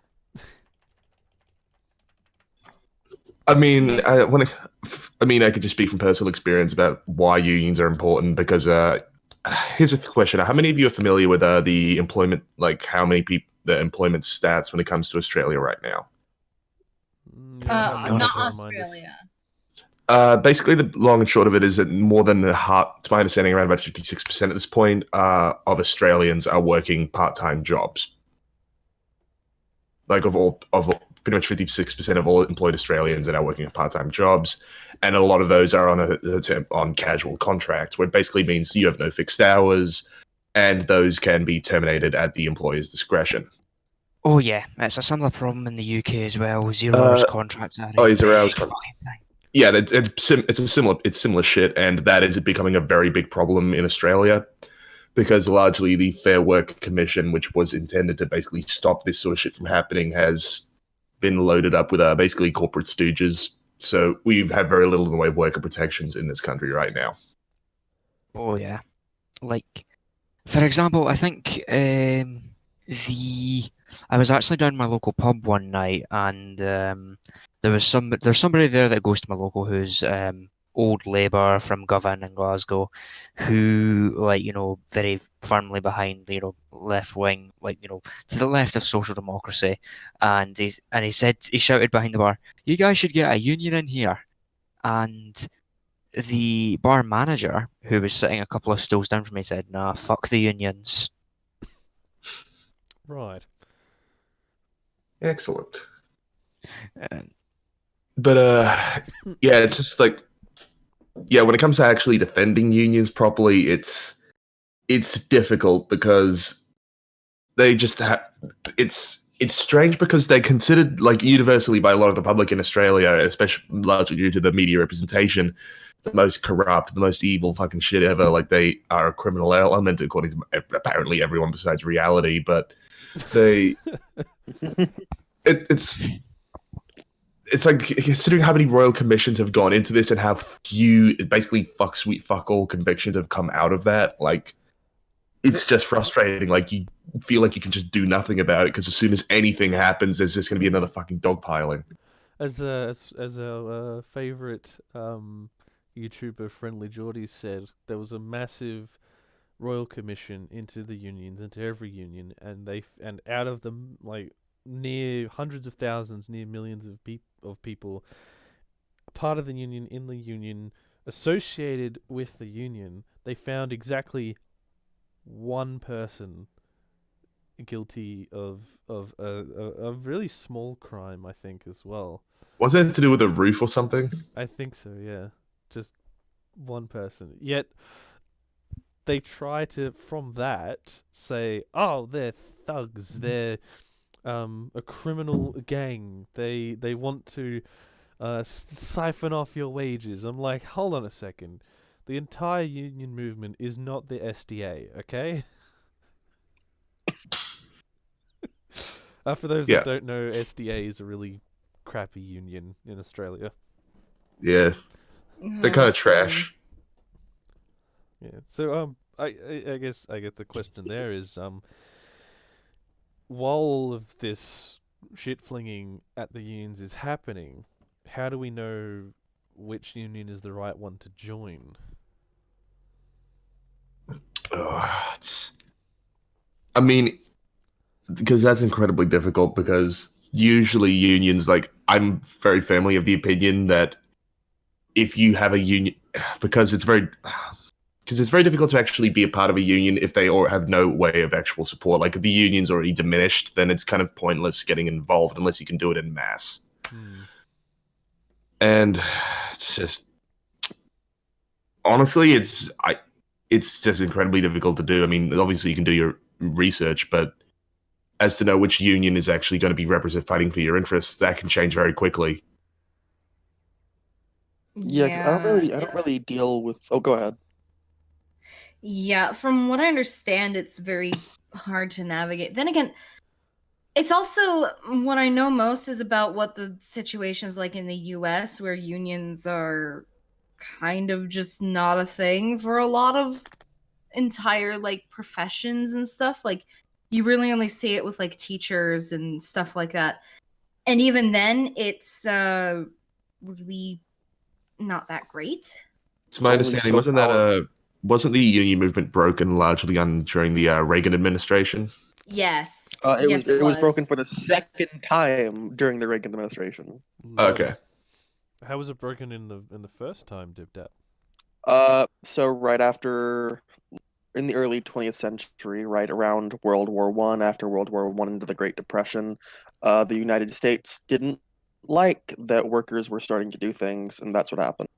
I could just speak from personal experience about why unions are important, because here's a question. How many of you are familiar with the employment, how many people, the employment stats when it comes to Australia right now? Not Australia. Basically, the long and short of it is that more than half, to my understanding, around about 56% at this point of Australians are working part-time jobs. Pretty much 56% of all employed Australians are now working part-time jobs, and a lot of those are on casual contracts, where it basically means you have no fixed hours, and those can be terminated at the employer's discretion. Oh yeah, it's a similar problem in the UK as well. 0 hours contracts are a 0 hours big con- fucking thing. Yeah, it's similar shit, and that is becoming a very big problem in Australia because largely the Fair Work Commission, which was intended to basically stop this sort of shit from happening, has been loaded up with basically corporate stooges. So we have very little in the way of worker protections in this country right now. Oh yeah, like for example, I think I was actually down my local pub one night, and there's somebody there that goes to my local who's old Labour from Govan in Glasgow, who very firmly behind left wing, to the left of social democracy, and he shouted behind the bar, "You guys should get a union in here," and the bar manager, who was sitting a couple of stools down from me, said, "Nah, fuck the unions." Right. Excellent. And But yeah, it's just like, yeah, when it comes to actually defending unions properly, it's difficult because they just have it's strange because they're considered like universally by a lot of the public in Australia, especially largely due to the media representation, the most corrupt, the most evil fucking shit ever. Like they are a criminal element according to apparently everyone besides reality, but they it's like considering how many royal commissions have gone into this and how few basically fuck all convictions have come out of that. Like it's just frustrating. Like you feel like you can just do nothing about it because as soon as anything happens, there's just going to be another fucking dogpiling. As our favorite YouTuber Friendly Geordie said, there was a massive royal commission into the unions, into every union, and out of them, like near hundreds of thousands, near millions of people, part of the union, in the union, associated with the union, they found exactly one person guilty of a really small crime, I think, as well. Was it to do with a roof or something? I think so, yeah. Just one person. Yet they try to, from that, say, oh, they're thugs, they're a criminal gang, they want to siphon off your wages. I'm like, hold on a second. The entire union movement is not the SDA, okay? For those Yeah. that don't know, SDA is a really crappy union in Australia. Yeah, they're kind of trash. Yeah. So I guess I get the question there is while all of this shit flinging at the unions is happening, how do we know which union is the right one to join? I mean, because that's incredibly difficult because usually unions, like, I'm very firmly of the opinion that if you have a union, because it's very difficult to actually be a part of a union if they have no way of actual support. Like if the union's already diminished, then it's kind of pointless getting involved unless you can do it in mass. And it's just, honestly, it's just incredibly difficult to do. I mean, obviously you can do your research, but as to know which union is actually going to be fighting for your interests, that can change very quickly. Yeah, 'cause I don't really deal with. Oh, go ahead. Yeah, from what I understand, it's very hard to navigate. Then again, it's also what I know most is about what the situation is like in the US, where unions are kind of just not a thing for a lot of entire like professions and stuff. Like you really only see it with like teachers and stuff like that. And even then it's really not that great. It's my understanding, wasn't the union movement broken largely during the Reagan administration? Yes. It was broken for the second time during the Reagan administration. Okay. How was it broken in the first time, Dibdap? So right after, in the early 20th century, right around World War I, after World War I into the Great Depression, the United States didn't like that workers were starting to do things, and that's what happened.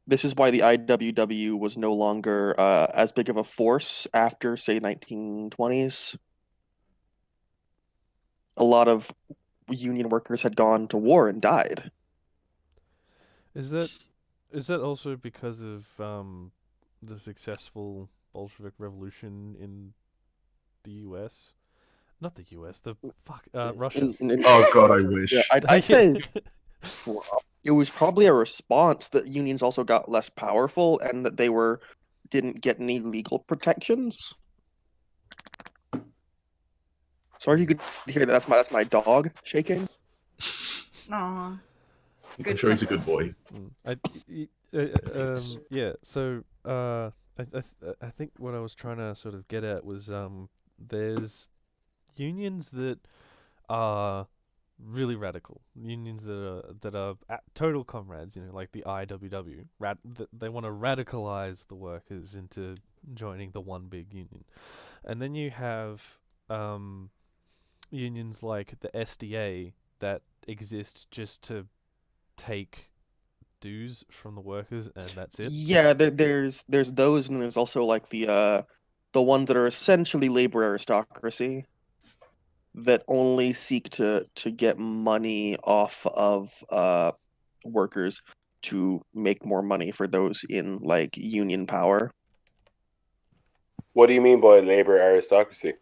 This is why the IWW was no longer as big of a force after, say, 1920s. a lot of union workers had gone to war and died. Is that also because of the successful Bolshevik Revolution in the U.S.? Not the U.S. The Russia. Oh God, I wish. Yeah, I'd say it was probably a response that unions also got less powerful and that they didn't get any legal protections. Sorry if you could hear that. That's my dog shaking. Aw. I'm sure he's a good boy. Yeah. So I think what I was trying to sort of get at was there's unions that are really radical, unions that are total comrades, like the IWW. They want to radicalize the workers into joining the one big union, and then you have unions like the SDA that exist just to take dues from the workers, and that's it. Yeah, there's those, and there's also like the ones that are essentially labor aristocracy that only seek to get money off of workers to make more money for those in like union power. What do you mean by labor aristocracy?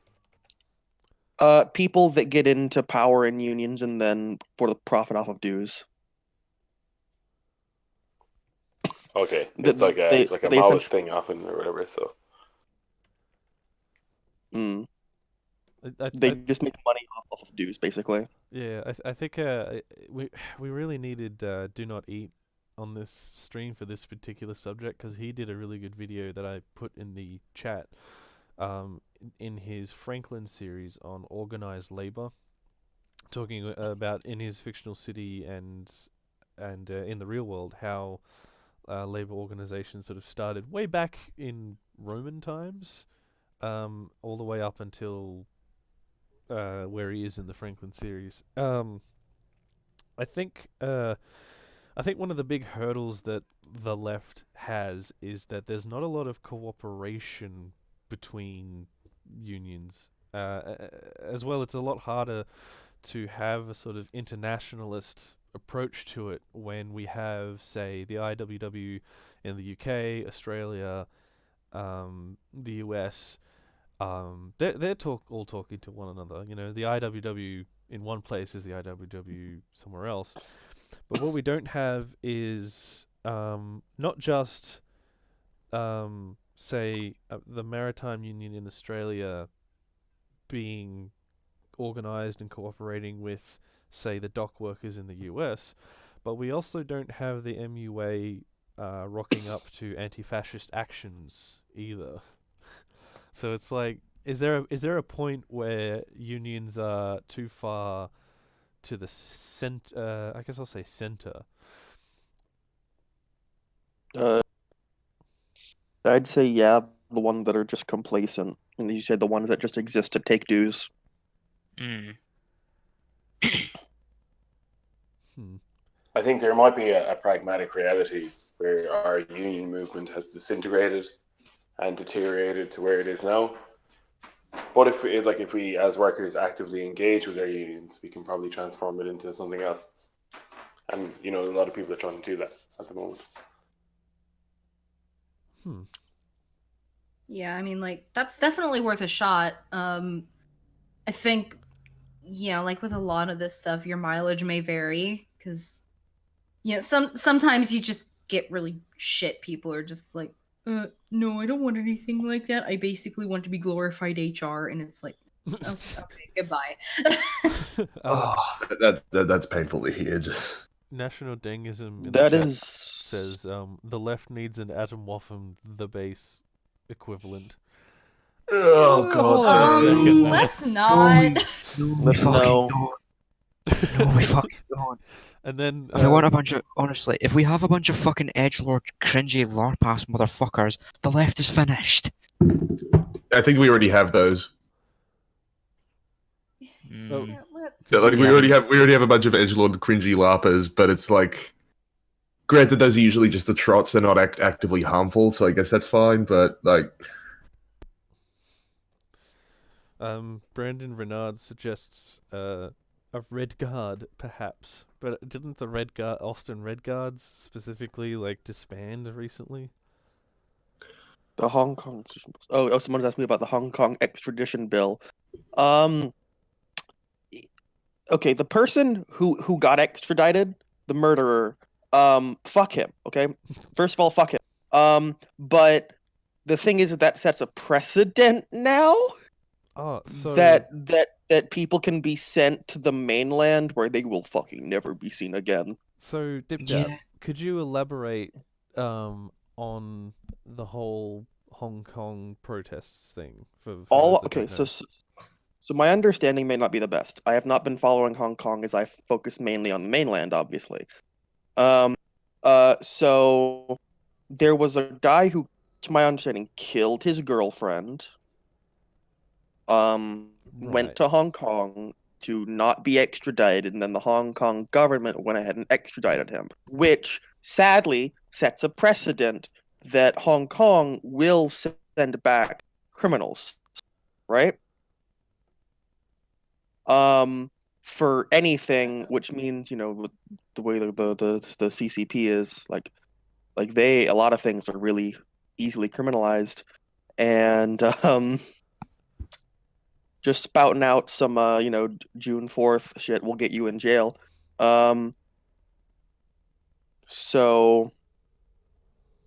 People that get into power in unions and then for the profit off of dues. Okay, it's like a Maoist thing often or whatever. So they just make money off of dues, basically. Yeah, I think we really needed Do Not Eat on this stream for this particular subject, because he did a really good video that I put in the chat in his Franklin series on organized labor, talking about in his fictional city and in the real world how labor organizations sort of started way back in Roman times, all the way up until where he is in the Franklin series. I think one of the big hurdles that the left has is that there's not a lot of cooperation between unions. As well, it's a lot harder to have a sort of internationalist approach to it when we have, say, the IWW in the UK, Australia, the US. They're all talking to one another. The IWW in one place is the IWW somewhere else. But what we don't have is not just, say, the Maritime Union in Australia being organized and cooperating with, say, the dock workers in the US, but we also don't have the MUA rocking up to anti-fascist actions either. So it's like, is there a point where unions are too far to the center? I guess I'll say center. I'd say yeah, the ones that are just complacent, and as you said, the ones that just exist to take dues. I think there might be a pragmatic reality where our union movement has disintegrated and deteriorated to where it is now. But if we as workers actively engage with our unions, we can probably transform it into something else. And a lot of people are trying to do that at the moment. Yeah, I mean, like, that's definitely worth a shot. I think, like with a lot of this stuff, your mileage may vary, because sometimes you just get really shit. People are just like, no, I don't want anything like that. I basically want to be glorified HR, and it's like, okay, goodbye. That's painful to hear. National Dengism in That the chat is says the left needs an Atomwaffen, the base equivalent. Oh God! Let's not. Let's no. No, we fucking don't. And then If we want a bunch of, honestly, if we have a bunch of fucking edgelord, cringy, larpass motherfuckers, the left is finished. I think we already have those. Oh. Yeah, like we already have a bunch of edgelord cringy larpers, but it's like, granted, those are usually just the trots. They're not actively harmful, so I guess that's fine. But like, Brandon Renard suggests a Red Guard, perhaps. But didn't the Red Guard, Austin Red Guards specifically, like, disband recently? The Hong Kong. Oh, someone asked me about the Hong Kong extradition bill. Okay, the person who got extradited, the murderer, fuck him. Okay, first of all, fuck him. But the thing is that sets a precedent now. Oh, so that people can be sent to the mainland where they will fucking never be seen again. So, Dip Yeah. Dap, could you elaborate on the whole Hong Kong protests thing for those that Okay, don't know? so my understanding may not be the best. I have not been following Hong Kong as I focus mainly on the mainland, obviously. So there was a guy who, to my understanding, killed his girlfriend. Went Right. to Hong Kong to not be extradited, and then the Hong Kong government went ahead and extradited him, which sadly sets a precedent that Hong Kong will send back criminals, right? For anything, which means, with the way the CCP is, like a lot of things are really easily criminalized, and just spouting out some June 4th shit will get you in jail. So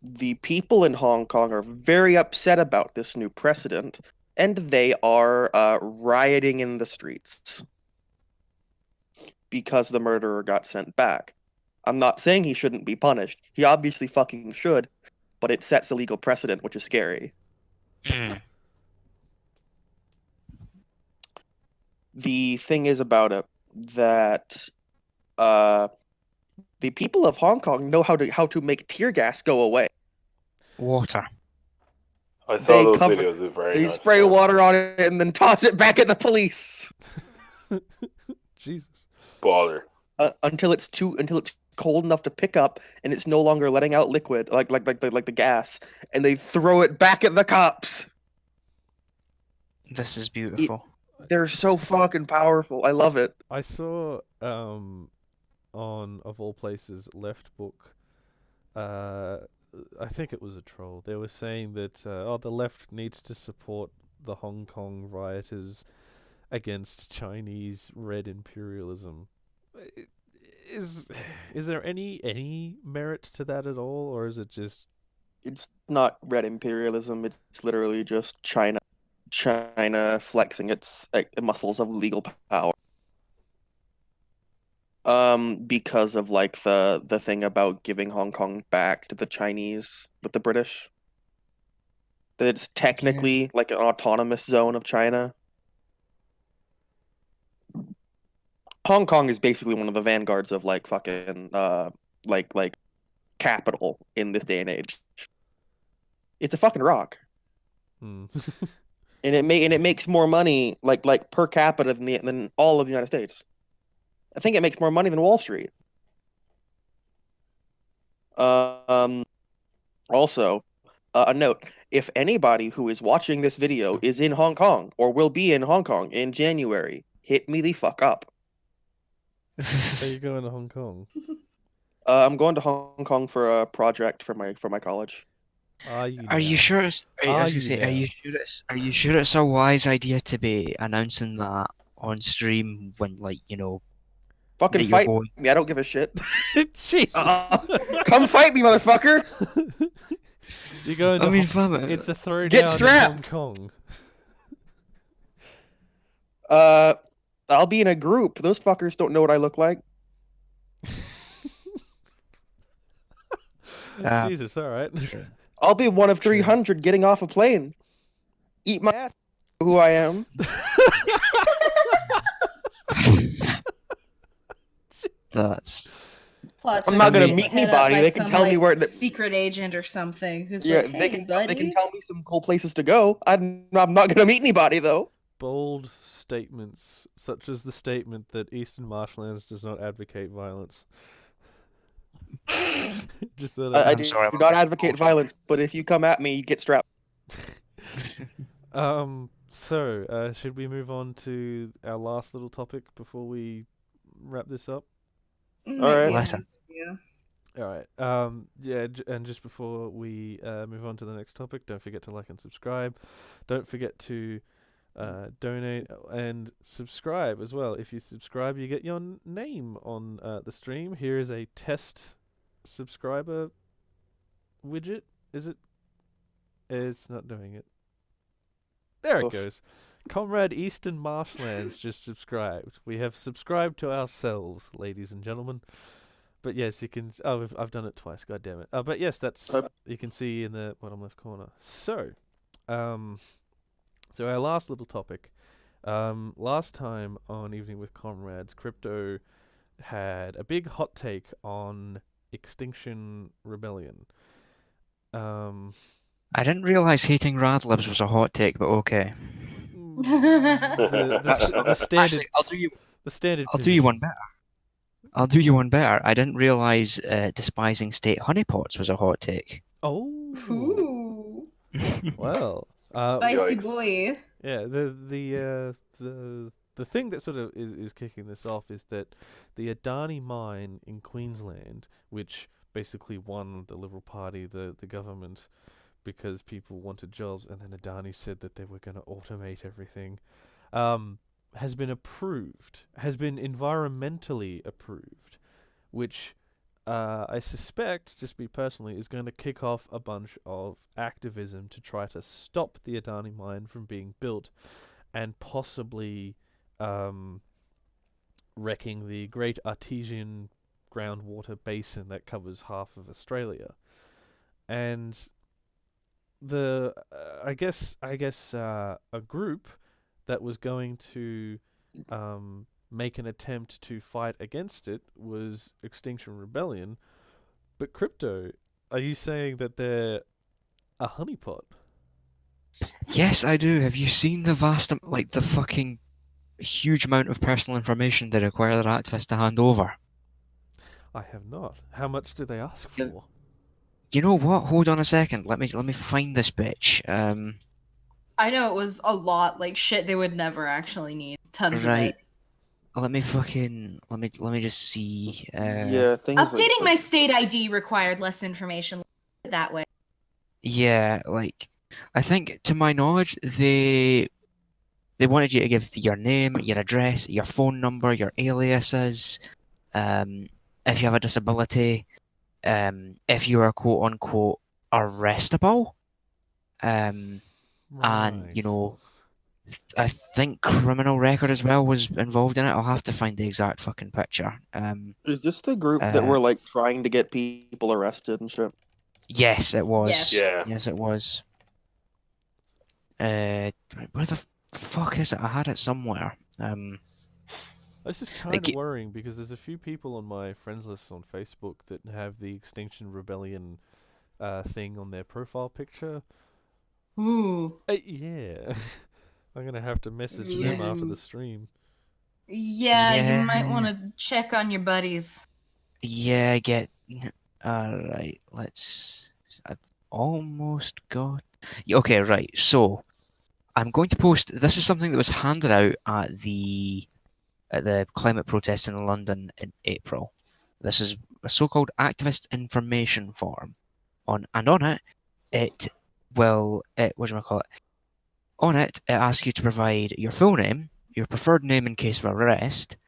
the people in Hong Kong are very upset about this new precedent, and they are rioting in the streets because the murderer got sent back. I'm not saying he shouldn't be punished. He obviously fucking should, but it sets a legal precedent, which is scary. Mm. The thing is about it that the people of Hong Kong know how to make tear gas go away. Water. I saw They those cover- videos. It's very They nice. spray water on it and then toss it back at the police Jesus. Baller. until it's cold enough to pick up and it's no longer letting out liquid like the gas, and they throw it back at the cops. This is beautiful. They're so fucking powerful. I love it. I saw on, of all places, Left Book. I think it was a troll. They were saying that the left needs to support the Hong Kong rioters against Chinese red imperialism. Is there any merit to that at all, or is it just It's not red imperialism. It's literally just China flexing its muscles of legal power. Because of like the thing about giving Hong Kong back to the Chinese with the British. That it's technically like an autonomous zone of China. Hong Kong is basically one of the vanguards of like fucking like capital in this day and age. It's a fucking rock. Hmm. And it makes more money like per capita than all of the United States. I think it makes more money than Wall Street. Also, a note: if anybody who is watching this video is in Hong Kong or will be in Hong Kong in January, hit me the fuck up. Are you going to Hong Kong? I'm going to Hong Kong for a project for my college. Are you? Are you now? sure it's? I Are was gonna you say, now? are you sure it's a wise idea to be announcing that on stream when, like, Fucking that you're fight going? me! I don't give a shit. Jesus. Come fight me, motherfucker! You're going to I mean, Hong- fam, It's a throwdown Get in Hong strapped! Kong. I'll be in a group. Those fuckers don't know what I look like. Jesus, alright. I'll be one of True. 300 getting off a plane. Eat my ass. Who I am. That's Plots I'm are not gonna being meet hit up anybody. by They can some, tell me like, where. secret agent or something who's Yeah, like, they "Hey, can buddy." tell me some cool places to go. I'm not gonna meet anybody though. Bold statements, such as the statement that Eastern Marshlands does not advocate violence. Just that. I I'm do sorry, not advocate violence, but if you come at me, you get strapped. So, should we move on to our last little topic before we wrap this up? Alright. Later. Yeah. All right. Yeah, and just before we move on to the next topic, don't forget to like and subscribe. Don't forget to donate and subscribe as well. If you subscribe, you get your name on the stream. Here is a test subscriber widget. Is it? It's not doing it. There it Oof. goes. Comrade Eastern Marshlands just subscribed. We have subscribed to ourselves, ladies and gentlemen. But yes, you can. Oh, I've done it twice. God damn it. But yes, that's you can see in the bottom left corner. So, so our last little topic. Last time on Evening with Comrades, Crypto had a big hot take on Extinction Rebellion. I didn't realise hating Radlibs was a hot take, but okay. The standard. Actually, I'll do you. The standard. I'll do you one better. I'll do you one better. I didn't realise despising state honeypots was a hot take. Oh. Ooh. Well. Spicy Yikes. boy. Yeah. The thing that sort of is kicking this off is that the Adani mine in Queensland, which basically won the Liberal Party, the government, because people wanted jobs, and then Adani said that they were going to automate everything, has been approved, has been environmentally approved, which I suspect, just me personally, is going to kick off a bunch of activism to try to stop the Adani mine from being built and possibly wrecking the Great Artesian groundwater basin that covers half of Australia. And I guess a group that was going to make an attempt to fight against it was Extinction Rebellion. But Crypto, are you saying that they're a honeypot? Yes, I do. Have you seen the the fucking huge amount of personal information they require their activists to hand over? I have not. How much do they ask for? You know what? Hold on a second. Let me find this bitch. I know it was a lot, like shit they would never actually need. Tons of Right. it. Let me just see. Yeah, things Updating my state ID required less information that way. Yeah, like I think to my knowledge they wanted you to give your name, your address, your phone number, your aliases, if you have a disability, if you are quote unquote arrestable, and you know, I think criminal record as well was involved in it. I'll have to find the exact fucking picture. Is this the group that were like trying to get people arrested and shit? Yes, it was. Yes. Yeah. Yes, it was. Where the fuck is it? I had it somewhere. It's just kind Like of worrying because there's a few people on my friends list on Facebook that have the Extinction Rebellion thing on their profile picture. Ooh. Yeah. I'm gonna have to message them after the stream. Yeah, Yeah. you might want to check on your buddies. Yeah, I get. Alright, let's. I've almost got. Okay, right. So, I'm going to post. This is something that was handed out at the climate protests in London in April. This is a so-called activist information form. On it, on it asks you to provide your full name, your preferred name in case of arrest,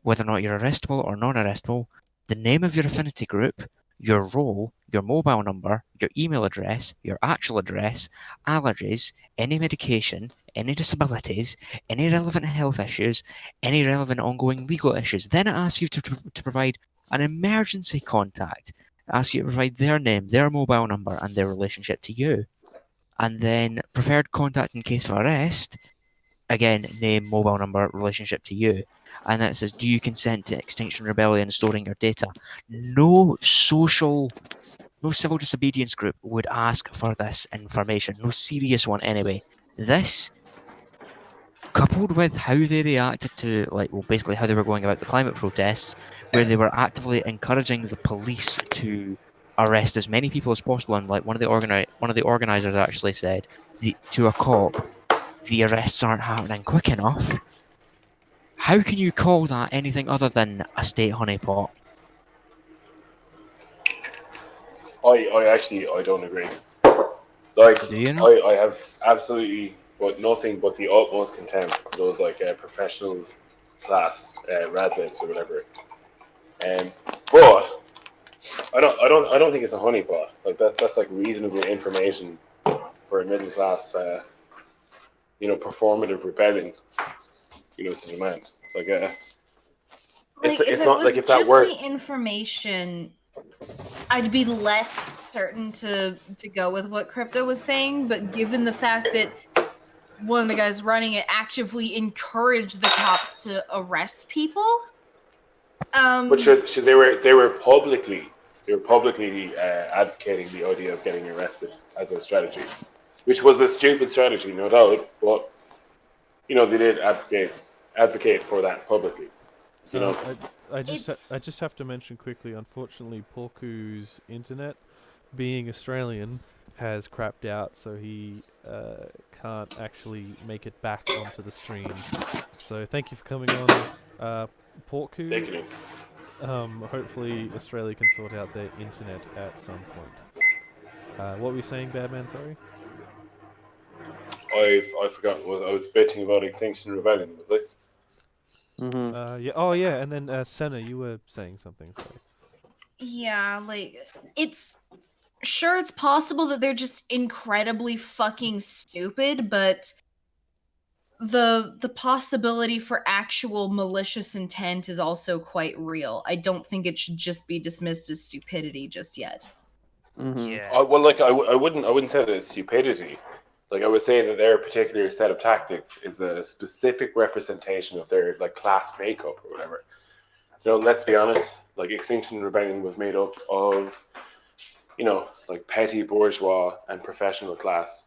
whether or not you're arrestable or non-arrestable, the name of your affinity group, your role, your mobile number, your email address, your actual address, allergies, any medication, any disabilities, any relevant health issues, any relevant ongoing legal issues. Then it asks you to provide an emergency contact. It asks you to provide their name, their mobile number, and their relationship to you. And then preferred contact in case of arrest, again, name, mobile number, relationship to you. And then it says, do you consent to Extinction Rebellion storing your data? No civil disobedience group would ask for this information. No serious one anyway. This, coupled with how they reacted to, basically how they were going about the climate protests, where they were actively encouraging the police to arrest as many people as possible, and one of the organizers actually said to a cop, the arrests aren't happening quick enough, how can you call that anything other than a state honeypot? I don't agree. Like, Do you know? I have absolutely nothing but the utmost contempt for those like professional class radlets or whatever. But I don't think it's a honeypot. Like that's like reasonable information for a middle class, performative rebellion, to demand. Like, Like, if it's it not like was if that just were. the information, I'd be less certain to go with what Crypto was saying, but given the fact that one of the guys running it actively encouraged the cops to arrest people, But they were publicly advocating the idea of getting arrested as a strategy, which was a stupid strategy, no doubt. But they did advocate for that publicly. You know, I just it's I just have to mention quickly. Unfortunately, Porku's internet, being Australian, has crapped out, so he can't actually make it back onto the stream. So thank you for coming on, Porku. taking it. Hopefully Australia can sort out their internet at some point. What were you saying, Badman? Sorry. I forgot. I was bitching about Extinction Rebellion, was I? Mm-hmm. Yeah. Oh, yeah. And then Senna, you were saying something. Sorry. yeah, like it's sure it's possible that they're just incredibly fucking stupid, but the possibility for actual malicious intent is also quite real. I don't think it should just be dismissed as stupidity just yet. Mm-hmm. Yeah. Well, like I wouldn't say that it's stupidity. Like I would say that their particular set of tactics is a specific representation of their like class makeup or whatever. Let's be honest. Like Extinction Rebellion was made up of, like petty bourgeois and professional class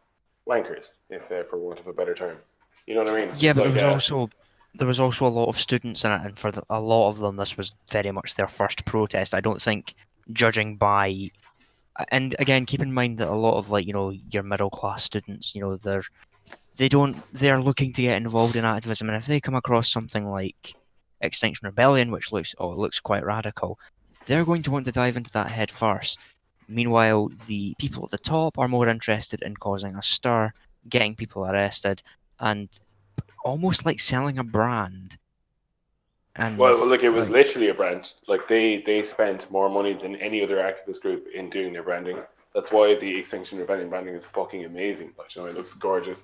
wankers, if for want of a better term. You know what I mean? Yeah, It's but like there was also a lot of students in it, and for a lot of them, this was very much their first protest. I don't think, judging by, and again, keep in mind that a lot of your middle class students, they're looking to get involved in activism, and if they come across something like Extinction Rebellion, which looks quite radical, they're going to want to dive into that head first. Meanwhile, the people at the top are more interested in causing a stir, getting people arrested, and almost like selling a brand. And well, look, it was like, literally a brand. Like they spent more money than any other activist group in doing their branding. That's why the Extinction Rebellion branding is fucking amazing. Like, it looks gorgeous.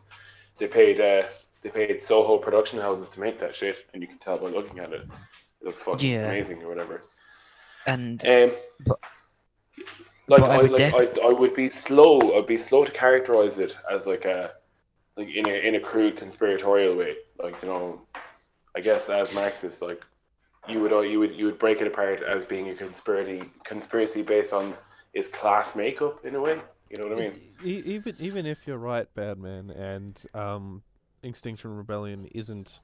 They paid Soho production houses to make that shit, and you can tell by looking at it. It looks fucking yeah, amazing or whatever. and Um, but like but I would I would be slow. I'd be slow to characterize it as like in a crude conspiratorial way. Like, I guess as Marxists, like you would break it apart as being a conspiracy based on its class makeup in a way. You know what I mean? Even if you're right, Badman, and Extinction Rebellion isn't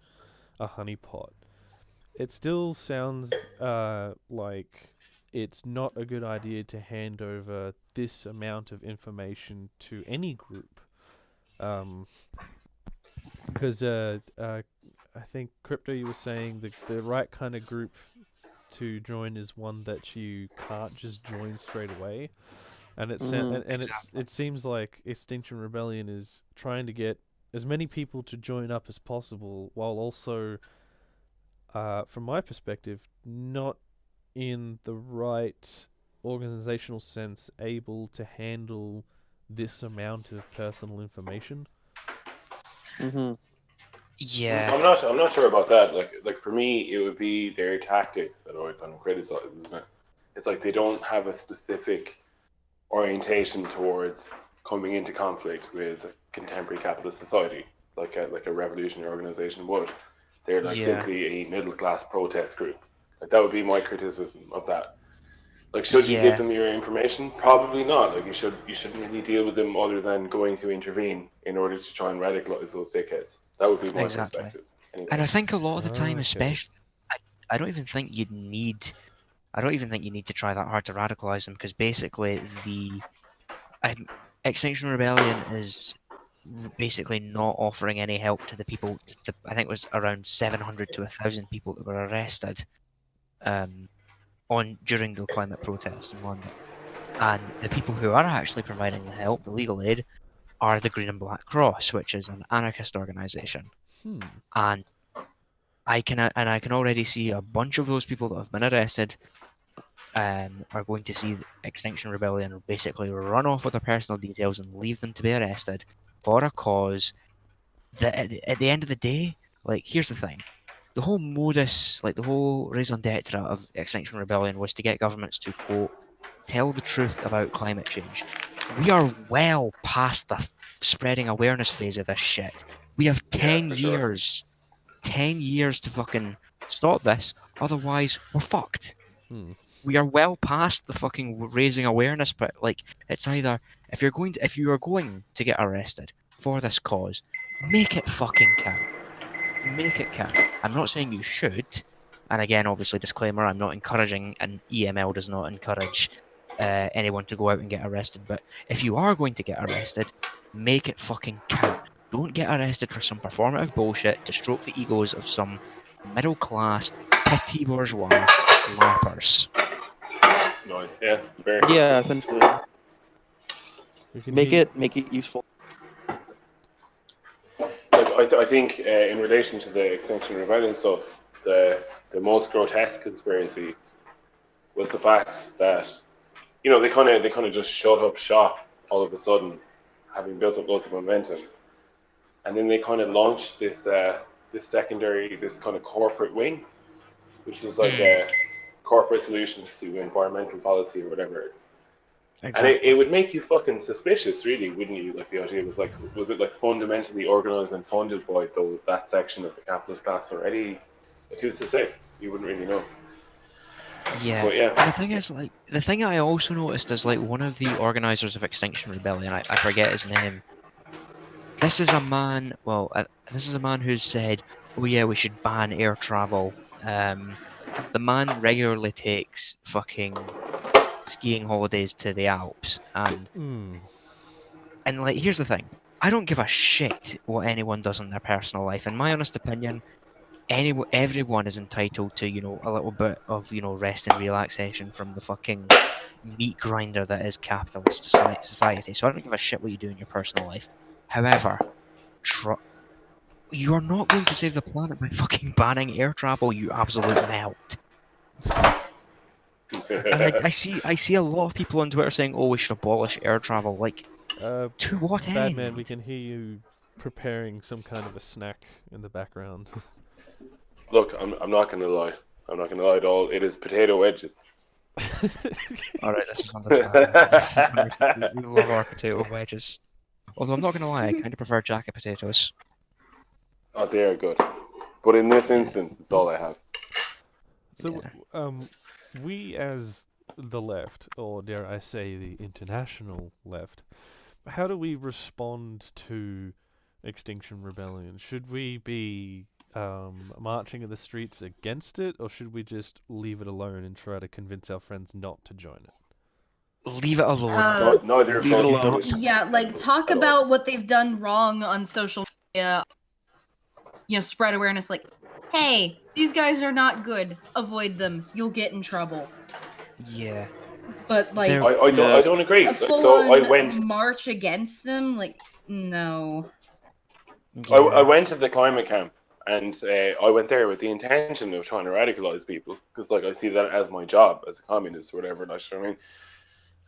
a honeypot, it still sounds like it's not a good idea to hand over this amount of information to any group. Because I think Crypto, you were saying the right kind of group to join is one that you can't just join straight away, and it seems like Extinction Rebellion is trying to get as many people to join up as possible, while also, from my perspective, not in the right organizational sense able to handle this amount of personal information. Mm-hmm. yeah, I'm not sure about that. Like for me, it would be their tactics that I would kind of criticize, isn't it? It's like they don't have a specific orientation towards coming into conflict with contemporary capitalist society, like a revolutionary organization would. They're like yeah, simply a middle class protest group. Like that would be my criticism of that. Like, should you give yeah, them your information? Probably not. Like, you shouldn't really deal with them other than going to intervene in order to try and radicalize those dickheads. That would be my exactly. perspective. Anyway. And I think a lot of the time, Okay. especially, I don't even think you'd need. I don't even think you need to try that hard to radicalize them, because basically the Extinction Rebellion is basically not offering any help to the people. I think it was around 700 to 1,000 people that were arrested during the climate protests in London. And the people who are actually providing the help, the legal aid, are the Green and Black Cross, which is an anarchist organisation. And I can already see a bunch of those people that have been arrested are going to see Extinction Rebellion basically run off with their personal details and leave them to be arrested for a cause that at the end of the day, like, here's the thing. The whole modus, like the whole raison d'etre of Extinction Rebellion was to get governments to, quote, tell the truth about climate change. We are well past the spreading awareness phase of this shit. We have 10 for sure. years. 10 years to fucking stop this, otherwise we're fucked. We are well past the fucking raising awareness, but like, it's either if you are going to get arrested for this cause, make it fucking count. Make it count. I'm not saying you should, and again, obviously, disclaimer: I'm not encouraging, and EML does not encourage anyone to go out and get arrested. But if you are going to get arrested, make it fucking count. Don't get arrested for some performative bullshit to stroke the egos of some middle class, petit bourgeois lappers. Nice, yeah, fair. Yeah, essentially. Make it useful. Like, I think in relation to the Extinction Rebellion stuff, the most grotesque conspiracy was the fact that they kind of just shut up shop all of a sudden, having built up loads of momentum, and then they kind of launched this secondary, this kind of corporate wing, which was like corporate solutions to environmental policy or whatever. Exactly. And it would make you fucking suspicious, really, wouldn't you? Like, the idea was it like fundamentally organised and funded by that section of the capitalist class already? Like, who's to say? You wouldn't really know. Yeah. But yeah. And the thing is, like, the thing I also noticed is, like, one of the organisers of Extinction Rebellion, I forget his name. This is a man. Well, this is a man who's said, "Oh yeah, we should ban air travel." The man regularly takes fucking skiing holidays to the Alps, and like, here's the thing: I don't give a shit what anyone does in their personal life. In my honest opinion, everyone is entitled to, a little bit of, rest and relaxation from the fucking meat grinder that is capitalist society. So I don't give a shit what you do in your personal life. However, you are not going to save the planet by fucking banning air travel, you absolute melt. And I see a lot of people on Twitter saying, "Oh, we should abolish air travel." Like, to what end? Badman, we can hear you preparing some kind of a snack in the background. Look, I'm not gonna lie. I'm not gonna lie at all. It is potato wedges. Alright, this is understandable. We love our potato wedges. Although I'm not gonna lie, I kind of prefer jacket potatoes. Oh, they are good. But in this instance, it's all I have. So, we as the left, or dare I say the international left, how do we respond to Extinction Rebellion? Should we be marching in the streets against it, or should we just leave it alone and try to convince our friends not to join it? Leave it alone. Leave it alone. Yeah, like, talk about what they've done wrong on social media. Spread awareness. Like, hey, these guys are not good. Avoid them. You'll get in trouble. Yeah. But like, I don't agree. A full-on march against them. Like, no. Yeah. I went to the climate camp, and I went there with the intention of trying to radicalize people, because like, I see that as my job as a communist or whatever. Like, you know what I mean?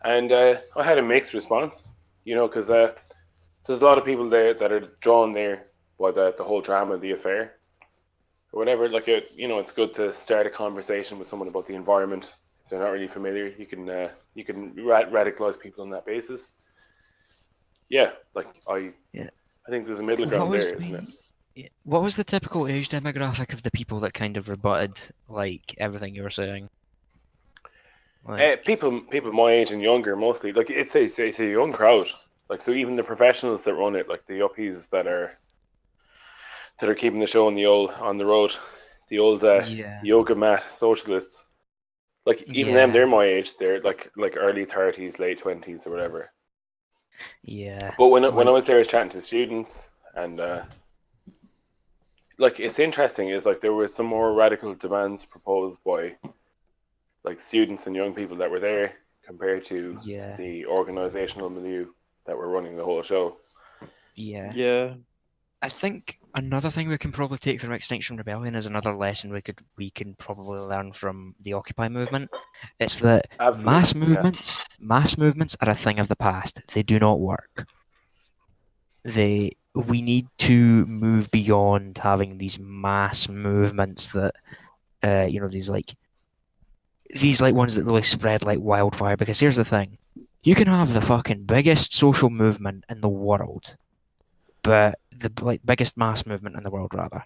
And I had a mixed response, because there's a lot of people there that are drawn there by the whole drama of the affair or whatever. Like, it's good to start a conversation with someone about the environment if they're not really familiar. You can radicalize people on that basis. Yeah, like I think there's a middle ground there, isn't it? What was the typical age demographic of the people that kind of rebutted, like, everything you were saying? Like, people my age and younger mostly. Like, it's a young crowd. Like, so even the professionals that run it, like the yuppies that are keeping the show on the road, the old yoga mat socialists. Like, even them, they're my age. They're like early 30s, late 20s, or whatever. Yeah. But when I like, was there, I was chatting to students, and like it's interesting. Is like there were some more radical demands proposed by like students and young people that were there compared to yeah, the organizational milieu that were running the whole show. yeah. Yeah. I think another thing we can probably take from Extinction Rebellion is another lesson we can probably learn from the Occupy movement. It's that mass Absolutely, yeah. movements are a thing of the past. They do not work. We need to move beyond having these mass movements that these ones that really spread like wildfire. Because here's the thing. You can have the fucking biggest social movement in the world, but the biggest mass movement in the world rather.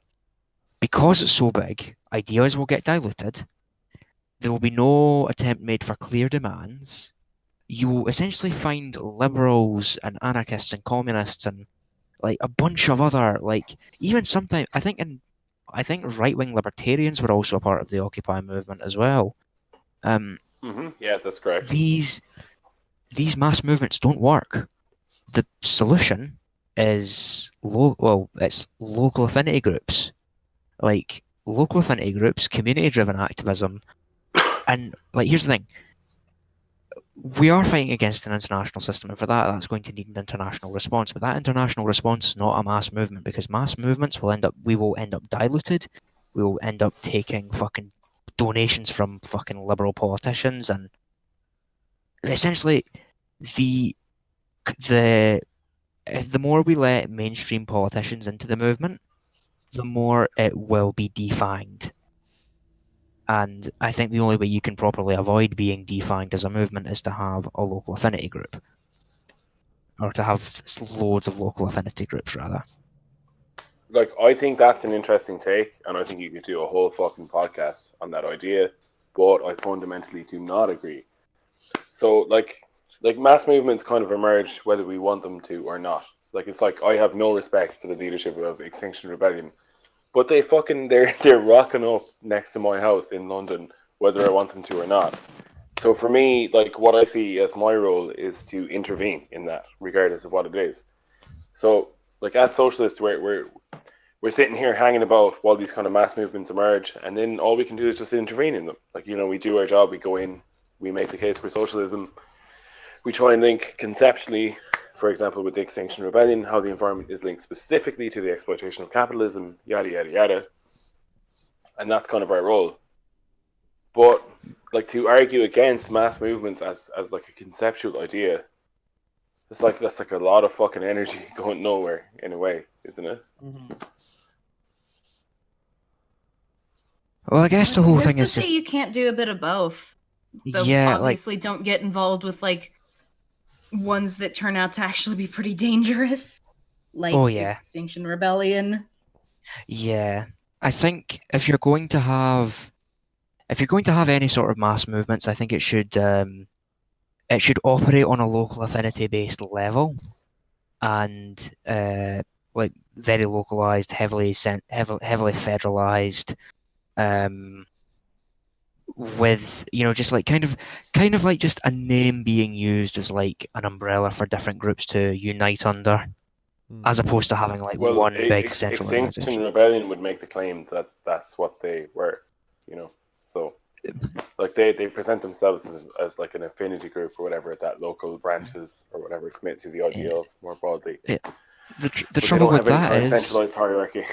Because it's so big, ideas will get diluted. There will be no attempt made for clear demands. You will essentially find liberals and anarchists and communists and like a bunch of other even sometimes I think right-wing libertarians were also a part of the Occupy movement as well. Yeah, that's correct. These mass movements don't work. The solution is it's local affinity groups, like local affinity groups, community-driven activism, and here's the thing: we are fighting against an international system, and for that's going to need an international response. But that international response is not a mass movement, because mass movements we will end up diluted. We will end up taking fucking donations from fucking liberal politicians, and essentially the the the more we let mainstream politicians into the movement, the more it will be defanged. And I think the only way you can properly avoid being defanged as a movement is to have a local affinity group. Or to have loads of local affinity groups, rather. Like, I think that's an interesting take, and I think you could do a whole fucking podcast on that idea, but I fundamentally do not agree. So, like mass movements kind of emerge whether we want them to or not. Like, it's like I have no respect for the leadership of Extinction Rebellion, but they're rocking up next to my house in London, whether I want them to or not. So for me, like what I see as my role is to intervene in that, regardless of what it is. So, like as socialists, we're sitting here hanging about while these kind of mass movements emerge, and then all we can do is just intervene in them. Like, we do our job, we go in, we make the case for socialism, we try and link conceptually, for example, with the Extinction Rebellion, how the environment is linked specifically to the exploitation of capitalism, yada yada yada, and that's kind of our role. But like to argue against mass movements as like a conceptual idea, that's like a lot of fucking energy going nowhere in a way, isn't it? Mm-hmm. Well, I guess the whole thing is to just say you can't do a bit of both. Though obviously don't get involved with ones that turn out to actually be pretty dangerous. Like Extinction Rebellion. Yeah. I think if you're going to have any sort of mass movements, I think it should operate on a local affinity based level, and very localized, heavily federalized, with just kind of like just a name being used as like an umbrella for different groups to unite under, as opposed to having one big central Extinction organization. Rebellion would make the claim that that's what they were, so like they present themselves as like an affinity group or whatever that local branches or whatever commit to the idea of more broadly. The trouble with that is centralized hierarchy.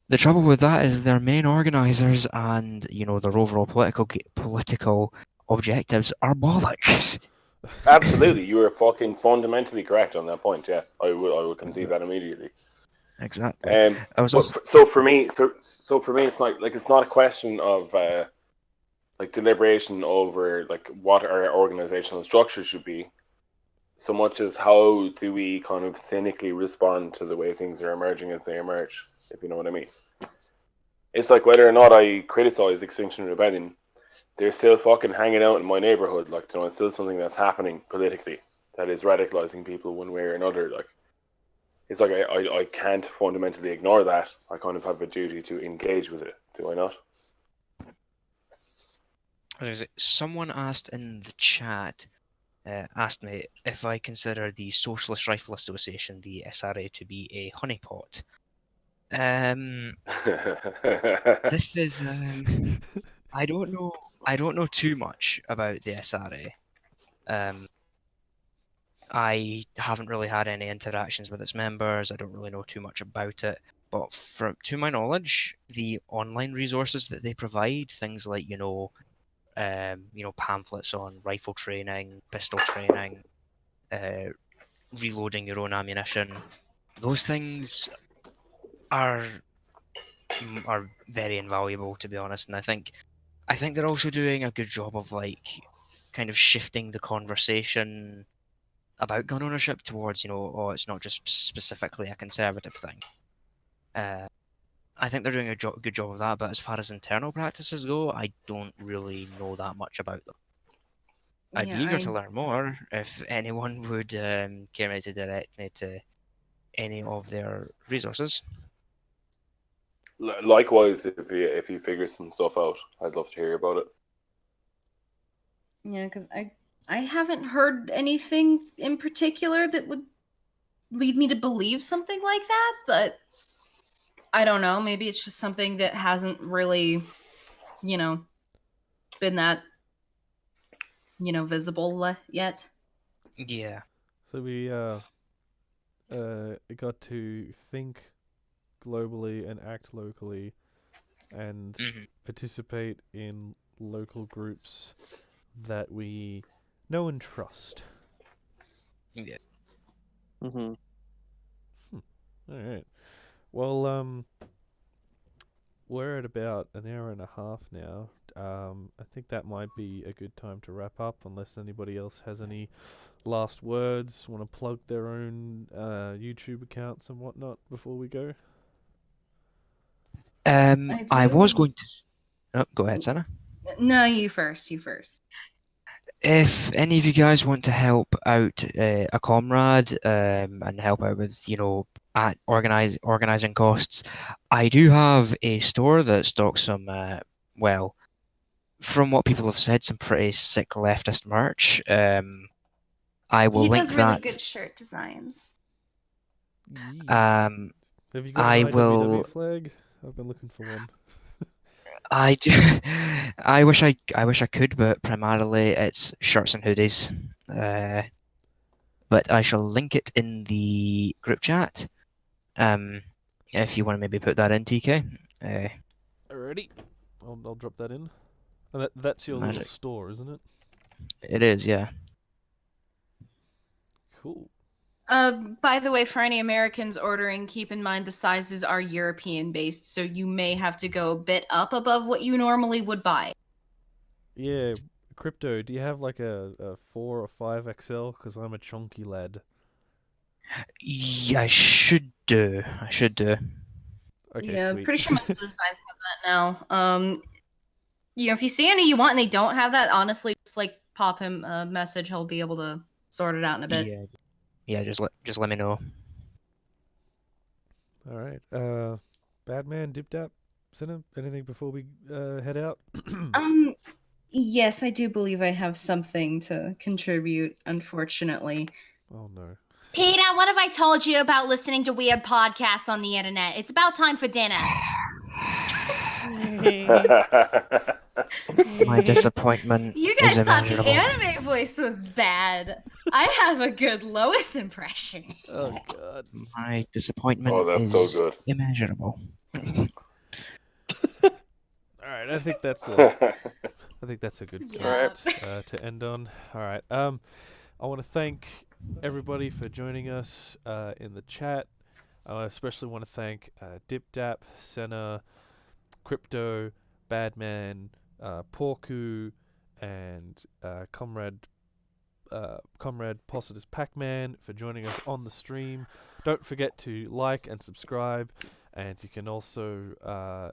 The trouble with that is their main organizers and their overall political objectives are bollocks. Absolutely, you are fucking fundamentally correct on that point. Yeah, I will concede that immediately. Exactly. So for me, it's not a question of like deliberation over like what our organizational structure should be, so much as how do we kind of cynically respond to the way things are emerging as they emerge, if you know what I mean. It's like whether or not I criticize Extinction Rebellion, they're still fucking hanging out in my neighborhood. Like, it's still something that's happening politically that is radicalizing people one way or another. Like, it's like I can't fundamentally ignore that. I kind of have a duty to engage with it. Do I not? Someone asked in the chat, asked me if I consider the Socialist Rifle Association, the SRA, to be a honeypot. This is I don't know. I don't know too much about the SRA. I haven't really had any interactions with its members. I don't really know too much about it. But to my knowledge, the online resources that they provide, things like pamphlets on rifle training, pistol training, reloading your own ammunition, those things are very invaluable, to be honest. And I think they're also doing a good job of kind of shifting the conversation about gun ownership towards, it's not just specifically a conservative thing. I think they're doing a good job of that, but as far as internal practices go, I don't really know that much about them. I'd be eager to learn more if anyone would care me to direct me to any of their resources. Likewise, if you figure some stuff out, I'd love to hear about it. Yeah, because I haven't heard anything in particular that would lead me to believe something like that, but I don't know. Maybe it's just something that hasn't really, been that, visible yet. Yeah. So we got to think globally and act locally and participate in local groups that we know and trust. Yeah. Mm-hmm. All right. Well, we're at about an hour and a half now. I think that might be a good time to wrap up, unless anybody else has any last words, want to plug their own YouTube accounts and whatnot before we go. I was going to. Oh, go ahead, Senna. No, you first. If any of you guys want to help out a comrade and help out with, at organizing costs, I do have a store that stocks some, from what people have said, some pretty sick leftist merch. I will link does really that. good shirt designs. Have you got an IWW flag? I've been looking for one. I do. I wish I could, but primarily it's shirts and hoodies. But I shall link it in the group chat. If you want to maybe put that in, TK. Alrighty, I'll drop that in. And that's your little store, isn't it? It is, yeah. Cool. By the way, for any Americans ordering, keep in mind the sizes are European based, so you may have to go a bit up above what you normally would buy. Yeah, Crypto, do you have like a 4 or 5 XL? Because I'm a chunky lad. Yeah, I should do. Okay, yeah, sweet. I'm pretty sure most of the designs have that now. If you see any you want and they don't have that, honestly, just pop him a message. He'll be able to sort it out in a bit. Yeah. Just let me know. All right. Badman, Dip Dap, Cinna, anything before we head out? Yes, I do believe I have something to contribute, unfortunately. Oh no. Peter, what have I told you about listening to weird podcasts on the internet? It's about time for dinner. My disappointment. You guys is thought the immeasurable. anime voice was bad. I have a good Lois impression. Oh god. My disappointment that's is so good. immeasurable. All right, I think that's a good point to end on. All right. I want to thank everybody for joining us in the chat. I especially want to thank Dip Dap, Senna, Crypto, Badman, Porku, and Comrade Positus Pac-Man for joining us on the stream. Don't forget to like and subscribe, and you can also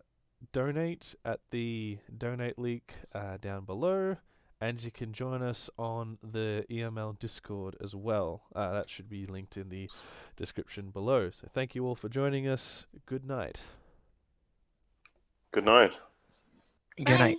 donate at the donate link down below, and you can join us on the EML Discord as well. That should be linked in the description below. So thank you all for joining us. Good night. Good night. Good night.